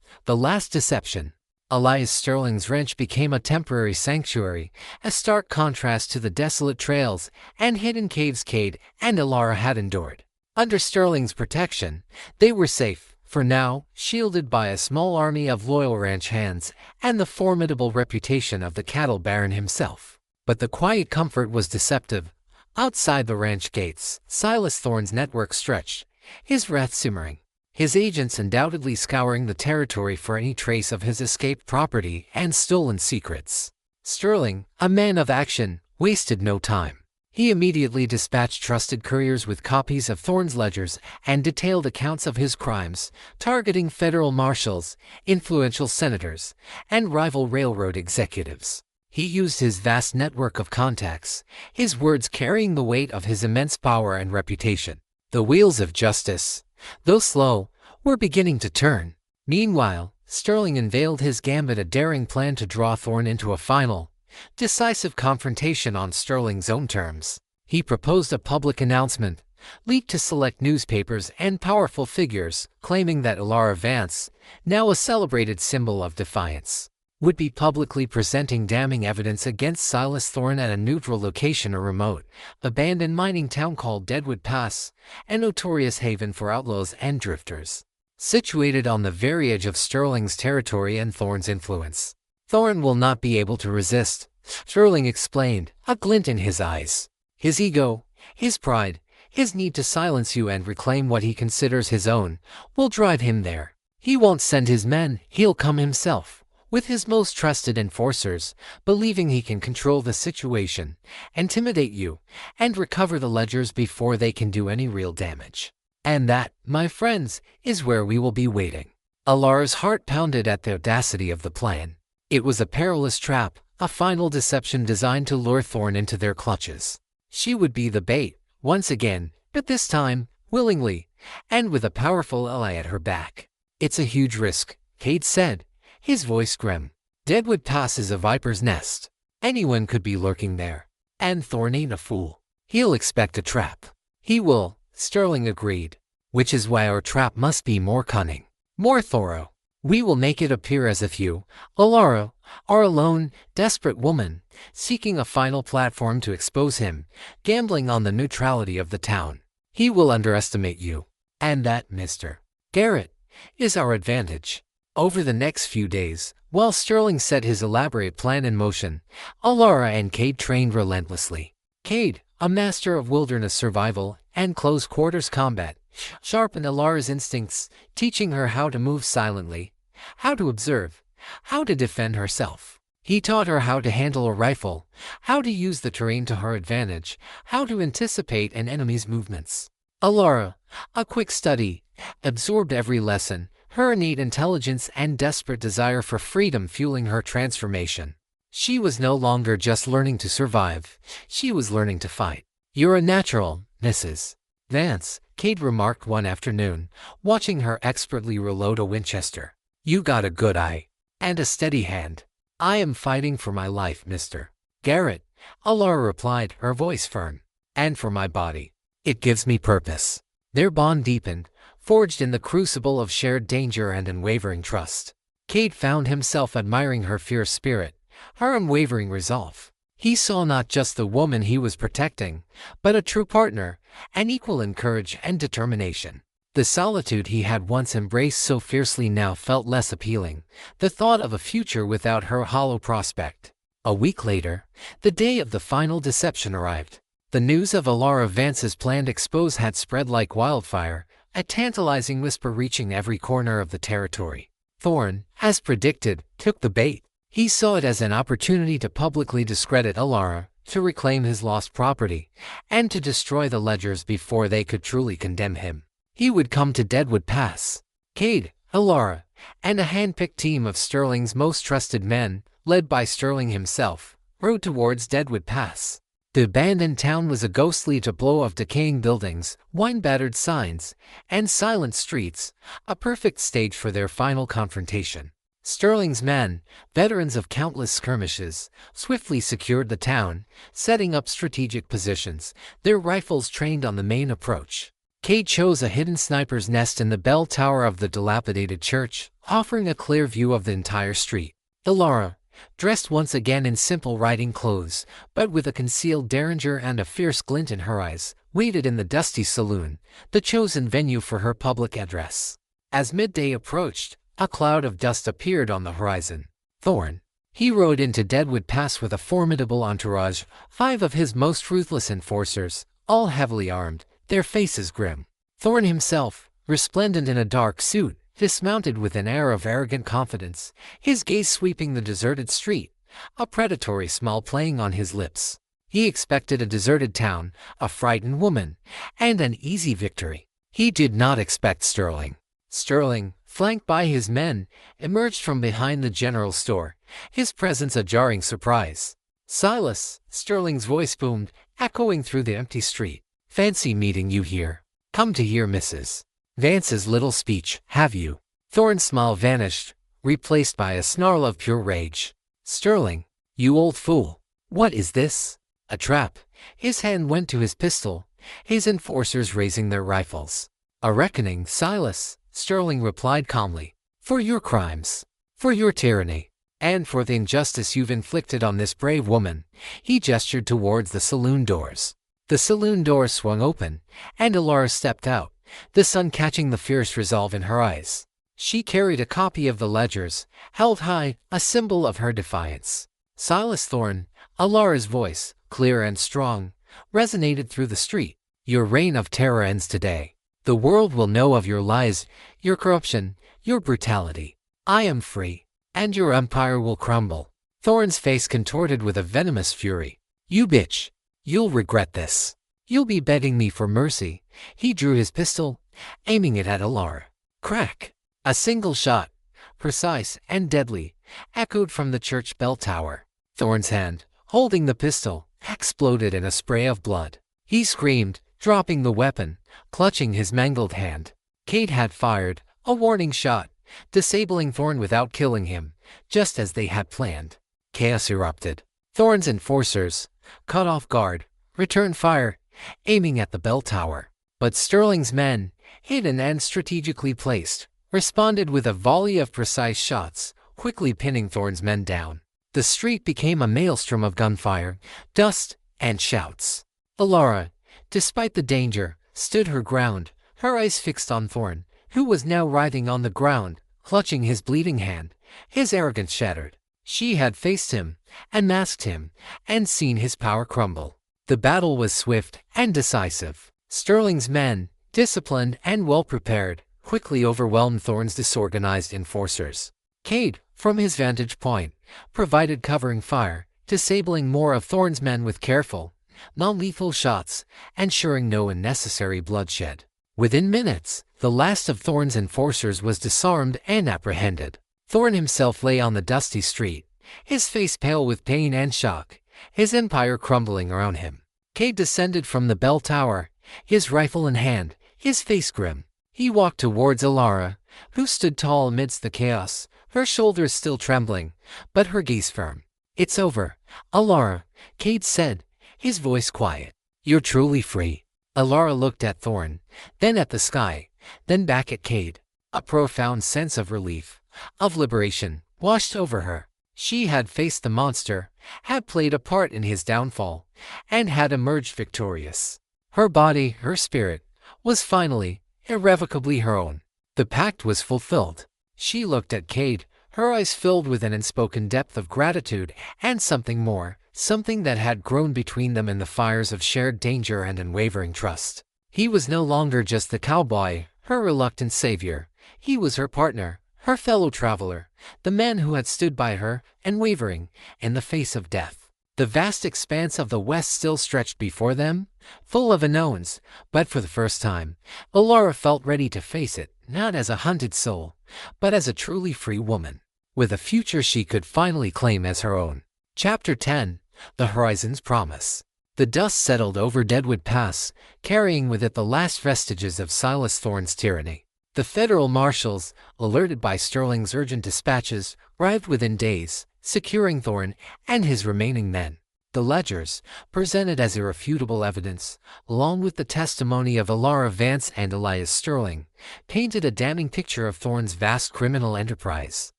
The Last Deception. Elias Sterling's ranch became a temporary sanctuary, a stark contrast to the desolate trails and hidden caves Cade and Alara had endured. Under Sterling's protection, they were safe, for now, shielded by a small army of loyal ranch hands and the formidable reputation of the cattle baron himself. But the quiet comfort was deceptive. Outside the ranch gates, Silas Thorne's network stretched, his wrath simmering, his agents undoubtedly scouring the territory for any trace of his escaped property and stolen secrets. Sterling, a man of action, wasted no time. He immediately dispatched trusted couriers with copies of Thorne's ledgers and detailed accounts of his crimes, targeting federal marshals, influential senators, and rival railroad executives. He used his vast network of contacts, his words carrying the weight of his immense power and reputation. The wheels of justice, though slow, were beginning to turn. Meanwhile, Sterling unveiled his gambit, a daring plan to draw Thorne into a final, decisive confrontation on Sterling's own terms. He proposed a public announcement, leaked to select newspapers and powerful figures, claiming that Alara Vance, now a celebrated symbol of defiance, would be publicly presenting damning evidence against Silas Thorne at a neutral location, a remote, abandoned mining town called Deadwood Pass, a notorious haven for outlaws and drifters, situated on the very edge of Sterling's territory and Thorne's influence. Thorne will not be able to resist, Sterling explained, a glint in his eyes. His ego, his pride, his need to silence you and reclaim what he considers his own, will drive him there. He won't send his men, he'll come himself, with his most trusted enforcers, believing he can control the situation, intimidate you, and recover the ledgers before they can do any real damage. And that, my friends, is where we will be waiting. Alara's heart pounded at the audacity of the plan. It was a perilous trap, a final deception designed to lure Thorne into their clutches. She would be the bait, once again, but this time, willingly, and with a powerful ally at her back. It's a huge risk, Cade said, his voice grim. Deadwood Pass is a viper's nest. Anyone could be lurking there. And Thorne ain't a fool. He'll expect a trap. He will, Sterling agreed. Which is why our trap must be more cunning, more thorough. We will make it appear as if you, Alara, are a lone, desperate woman, seeking a final platform to expose him, gambling on the neutrality of the town. He will underestimate you. And that, Mr. Garrett, is our advantage. Over the next few days, while Sterling set his elaborate plan in motion, Alara and Cade trained relentlessly. Cade, a master of wilderness survival and close-quarters combat, sharpened Alara's instincts, teaching her how to move silently, how to observe, how to defend herself. He taught her how to handle a rifle, how to use the terrain to her advantage, how to anticipate an enemy's movements. Alara, a quick study, absorbed every lesson, her innate intelligence and desperate desire for freedom fueling her transformation. She was no longer just learning to survive, she was learning to fight. "You're a natural, Mrs. Vance," Kate remarked one afternoon, watching her expertly reload a Winchester. "You got a good eye. And a steady hand." "I am fighting for my life, Mr. Garrett," Alara replied, her voice firm. "And for my body. It gives me purpose." Their bond deepened, forged in the crucible of shared danger and unwavering trust. Cade found himself admiring her fierce spirit, her unwavering resolve. He saw not just the woman he was protecting, but a true partner, an equal in courage and determination. The solitude he had once embraced so fiercely now felt less appealing, the thought of a future without her hollow prospect. A week later, the day of the final deception arrived. The news of Alara Vance's planned expose had spread like wildfire, a tantalizing whisper reaching every corner of the territory. Thorne, as predicted, took the bait. He saw it as an opportunity to publicly discredit Alara, to reclaim his lost property, and to destroy the ledgers before they could truly condemn him. He would come to Deadwood Pass. Cade, Alara, and a hand-picked team of Sterling's most trusted men, led by Sterling himself, rode towards Deadwood Pass. The abandoned town was a ghostly tableau of decaying buildings, wine-battered signs, and silent streets, a perfect stage for their final confrontation. Sterling's men, veterans of countless skirmishes, swiftly secured the town, setting up strategic positions, their rifles trained on the main approach. Cade chose a hidden sniper's nest in the bell tower of the dilapidated church, offering a clear view of the entire street. Alara, dressed once again in simple riding clothes, but with a concealed derringer and a fierce glint in her eyes, waited in the dusty saloon, the chosen venue for her public address. As midday approached, a cloud of dust appeared on the horizon. Thorne. He rode into Deadwood Pass with a formidable entourage, 5 of his most ruthless enforcers, all heavily armed, their faces grim. Thorne himself, resplendent in a dark suit, dismounted with an air of arrogant confidence, his gaze sweeping the deserted street, a predatory smile playing on his lips. He expected a deserted town, a frightened woman, and an easy victory. He did not expect Sterling. Sterling, flanked by his men, emerged from behind the general store, his presence a jarring surprise. "Silas," Sterling's voice boomed, echoing through the empty street. "Fancy meeting you here. Come to hear Mrs. Vance's little speech, have you?" Thorne's smile vanished, replaced by a snarl of pure rage. "Sterling, you old fool. What is this? A trap?" His hand went to his pistol, his enforcers raising their rifles. "A reckoning, Silas," Sterling replied calmly. "For your crimes, for your tyranny, and for the injustice you've inflicted on this brave woman." He gestured towards the saloon doors. The saloon doors swung open, and Alara stepped out, the sun catching the fierce resolve in her eyes. She carried a copy of the ledgers, held high, a symbol of her defiance. "Silas Thorne," Alara's voice, clear and strong, resonated through the street. "Your reign of terror ends today. The world will know of your lies, your corruption, your brutality. I am free, and your empire will crumble." Thorne's face contorted with a venomous fury. "You bitch. You'll regret this. You'll be begging me for mercy." He drew his pistol, aiming it at Alara. Crack! A single shot, precise and deadly, echoed from the church bell tower. Thorne's hand, holding the pistol, exploded in a spray of blood. He screamed, dropping the weapon, clutching his mangled hand. Cade had fired, a warning shot, disabling Thorne without killing him, just as they had planned. Chaos erupted. Thorne's enforcers, caught off guard, returned fire, aiming at the bell tower. But Sterling's men, hidden and strategically placed, responded with a volley of precise shots, quickly pinning Thorne's men down. The street became a maelstrom of gunfire, dust, and shouts. Alara, despite the danger, stood her ground, her eyes fixed on Thorne, who was now writhing on the ground, clutching his bleeding hand, his arrogance shattered. She had faced him, unmasked him, and seen his power crumble. The battle was swift and decisive. Sterling's men, disciplined and well-prepared, quickly overwhelmed Thorne's disorganized enforcers. Cade, from his vantage point, provided covering fire, disabling more of Thorne's men with careful, non-lethal shots, ensuring no unnecessary bloodshed. Within minutes, the last of Thorne's enforcers was disarmed and apprehended. Thorne himself lay on the dusty street, his face pale with pain and shock, his empire crumbling around him. Cade descended from the bell tower, his rifle in hand, his face grim. He walked towards Alara, who stood tall amidst the chaos, her shoulders still trembling, but her gaze firm. "It's over, Alara," Cade said, his voice quiet. "You're truly free." Alara looked at Thorn, then at the sky, then back at Cade. A profound sense of relief, of liberation, washed over her. She had faced the monster, had played a part in his downfall, and had emerged victorious. Her body, her spirit, was finally, irrevocably her own. The pact was fulfilled. She looked at Cade, her eyes filled with an unspoken depth of gratitude and something more, something that had grown between them in the fires of shared danger and unwavering trust. He was no longer just the cowboy, her reluctant savior. He was her partner, her fellow traveler, the man who had stood by her, unwavering, in the face of death. The vast expanse of the West still stretched before them, full of unknowns, but for the first time, Alara felt ready to face it, not as a hunted soul, but as a truly free woman, with a future she could finally claim as her own. Chapter 10. The Horizon's Promise. The dust settled over Deadwood Pass, carrying with it the last vestiges of Silas Thorne's tyranny. The federal marshals, alerted by Sterling's urgent dispatches, arrived within days, securing Thorne and his remaining men. The ledgers, presented as irrefutable evidence, along with the testimony of Alara Vance and Elias Sterling, painted a damning picture of Thorne's vast criminal enterprise.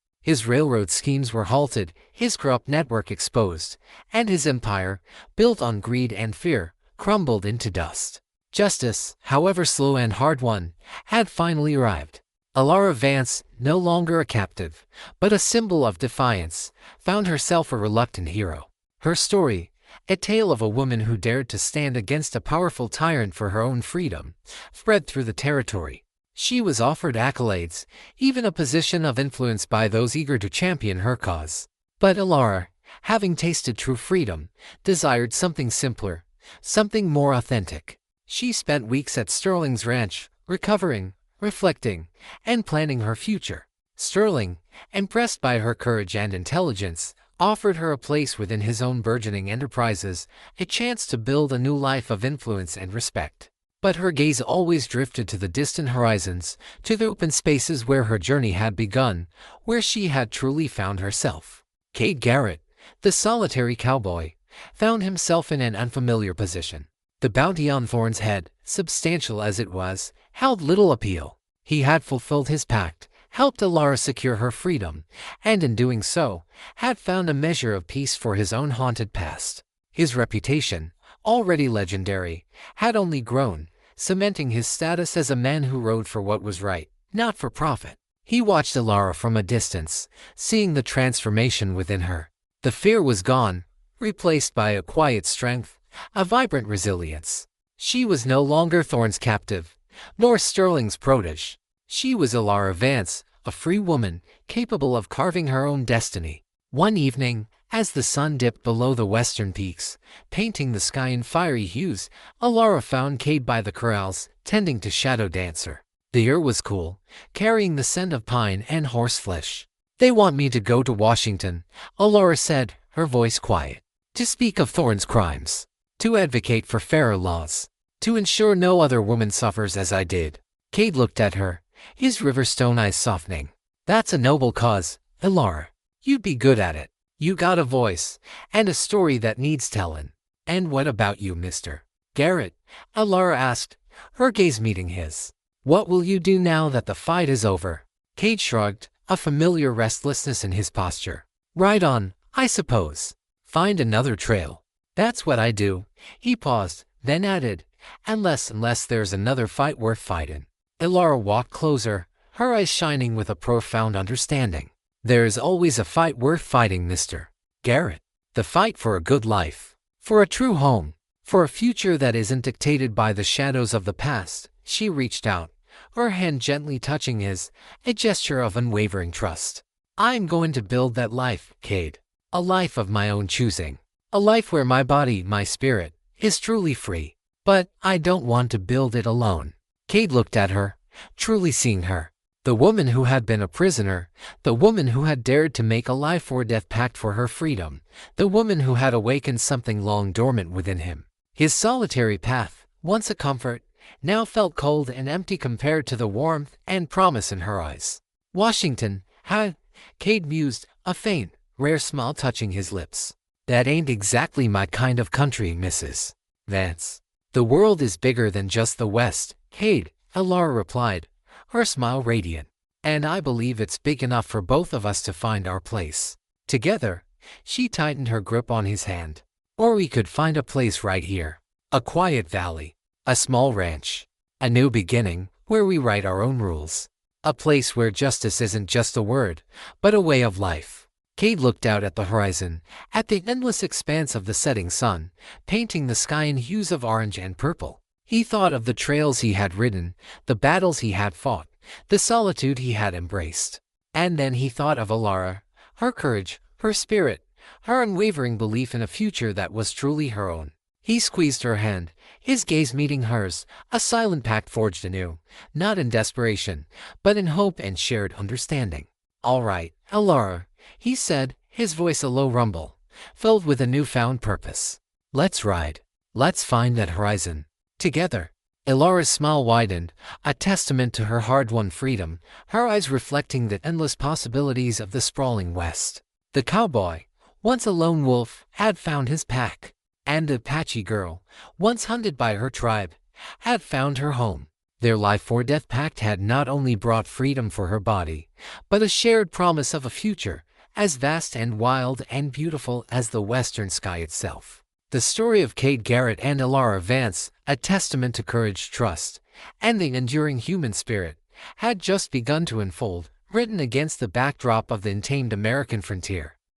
His railroad schemes were halted, his corrupt network exposed, and his empire, built on greed and fear, crumbled into dust. Justice, however slow and hard-won, had finally arrived. Alara Vance, no longer a captive, but a symbol of defiance, found herself a reluctant hero. Her story, a tale of a woman who dared to stand against a powerful tyrant for her own freedom, spread through the territory. She was offered accolades, even a position of influence by those eager to champion her cause. But Alara, having tasted true freedom, desired something simpler, something more authentic. She spent weeks at Sterling's ranch, recovering, reflecting, and planning her future. Sterling, impressed by her courage and intelligence, offered her a place within his own burgeoning enterprises, a chance to build a new life of influence and respect. But her gaze always drifted to the distant horizons, to the open spaces where her journey had begun, where she had truly found herself. Cade Garrett, the solitary cowboy, found himself in an unfamiliar position. The bounty on Thorne's head, substantial as it was, held little appeal. He had fulfilled his pact, helped Alara secure her freedom, and in doing so, had found a measure of peace for his own haunted past. His reputation, already legendary, had only grown, cementing his status as a man who rode for what was right, not for profit. He watched Alara from a distance, seeing the transformation within her. The fear was gone, replaced by a quiet strength, a vibrant resilience. She was no longer Thorne's captive, nor Sterling's protege. She was Alara Vance, a free woman, capable of carving her own destiny. One evening, as the sun dipped below the western peaks, painting the sky in fiery hues, Alara found Cade by the corrals, tending to Shadow Dancer. The air was cool, carrying the scent of pine and horseflesh. "They want me to go to Washington," Alara said, her voice quiet. "To speak of Thorne's crimes. To advocate for fairer laws. To ensure no other woman suffers as I did." Cade looked at her, his Riverstone eyes softening. "That's a noble cause, Alara. You'd be good at it. You got a voice, and a story that needs tellin'." "And what about you, Mr. Garrett?" Alara asked, her gaze meeting his. "What will you do now that the fight is over?" Cade shrugged, a familiar restlessness in his posture. "Ride on, I suppose. Find another trail. That's what I do." He paused, then added, unless there's another fight worth fighting." Alara walked closer, her eyes shining with a profound understanding. "There is always a fight worth fighting, Mr. Garrett. The fight for a good life, for a true home, for a future that isn't dictated by the shadows of the past." She reached out, her hand gently touching his, a gesture of unwavering trust. "I'm going to build that life, Cade. A life of my own choosing. A life where my body, my spirit, is truly free. But I don't want to build it alone." Cade looked at her, truly seeing her. The woman who had been a prisoner, the woman who had dared to make a life-or-death pact for her freedom, the woman who had awakened something long dormant within him. His solitary path, once a comfort, now felt cold and empty compared to the warmth and promise in her eyes. Washington, had, Cade mused, a faint, rare smile touching his lips. That ain't exactly my kind of country, Mrs. Vance. The world is bigger than just the West, Cade, Laura replied, her smile radiant. And I believe it's big enough for both of us to find our place. Together, she tightened her grip on his hand. Or we could find a place right here. A quiet valley. A small ranch. A new beginning, where we write our own rules. A place where justice isn't just a word, but a way of life. Cade looked out at the horizon, at the endless expanse of the setting sun, painting the sky in hues of orange and purple. He thought of the trails he had ridden, the battles he had fought, the solitude he had embraced. And then he thought of Alara, her courage, her spirit, her unwavering belief in a future that was truly her own. He squeezed her hand, his gaze meeting hers, a silent pact forged anew, not in desperation, but in hope and shared understanding. "All right, Alara," he said, his voice a low rumble, filled with a newfound purpose. "Let's ride. Let's find that horizon. Together." Alara's smile widened, a testament to her hard-won freedom, her eyes reflecting the endless possibilities of the sprawling West. The cowboy, once a lone wolf, had found his pack. And the Apache girl, once hunted by her tribe, had found her home. Their life-or-death pact had not only brought freedom for her body, but a shared promise of a future as vast and wild and beautiful as the western sky itself. The story of Cade Garrett and Alara Vance, a testament to courage, trust, and the enduring human spirit, had just begun to unfold, written against the backdrop of the untamed American frontier.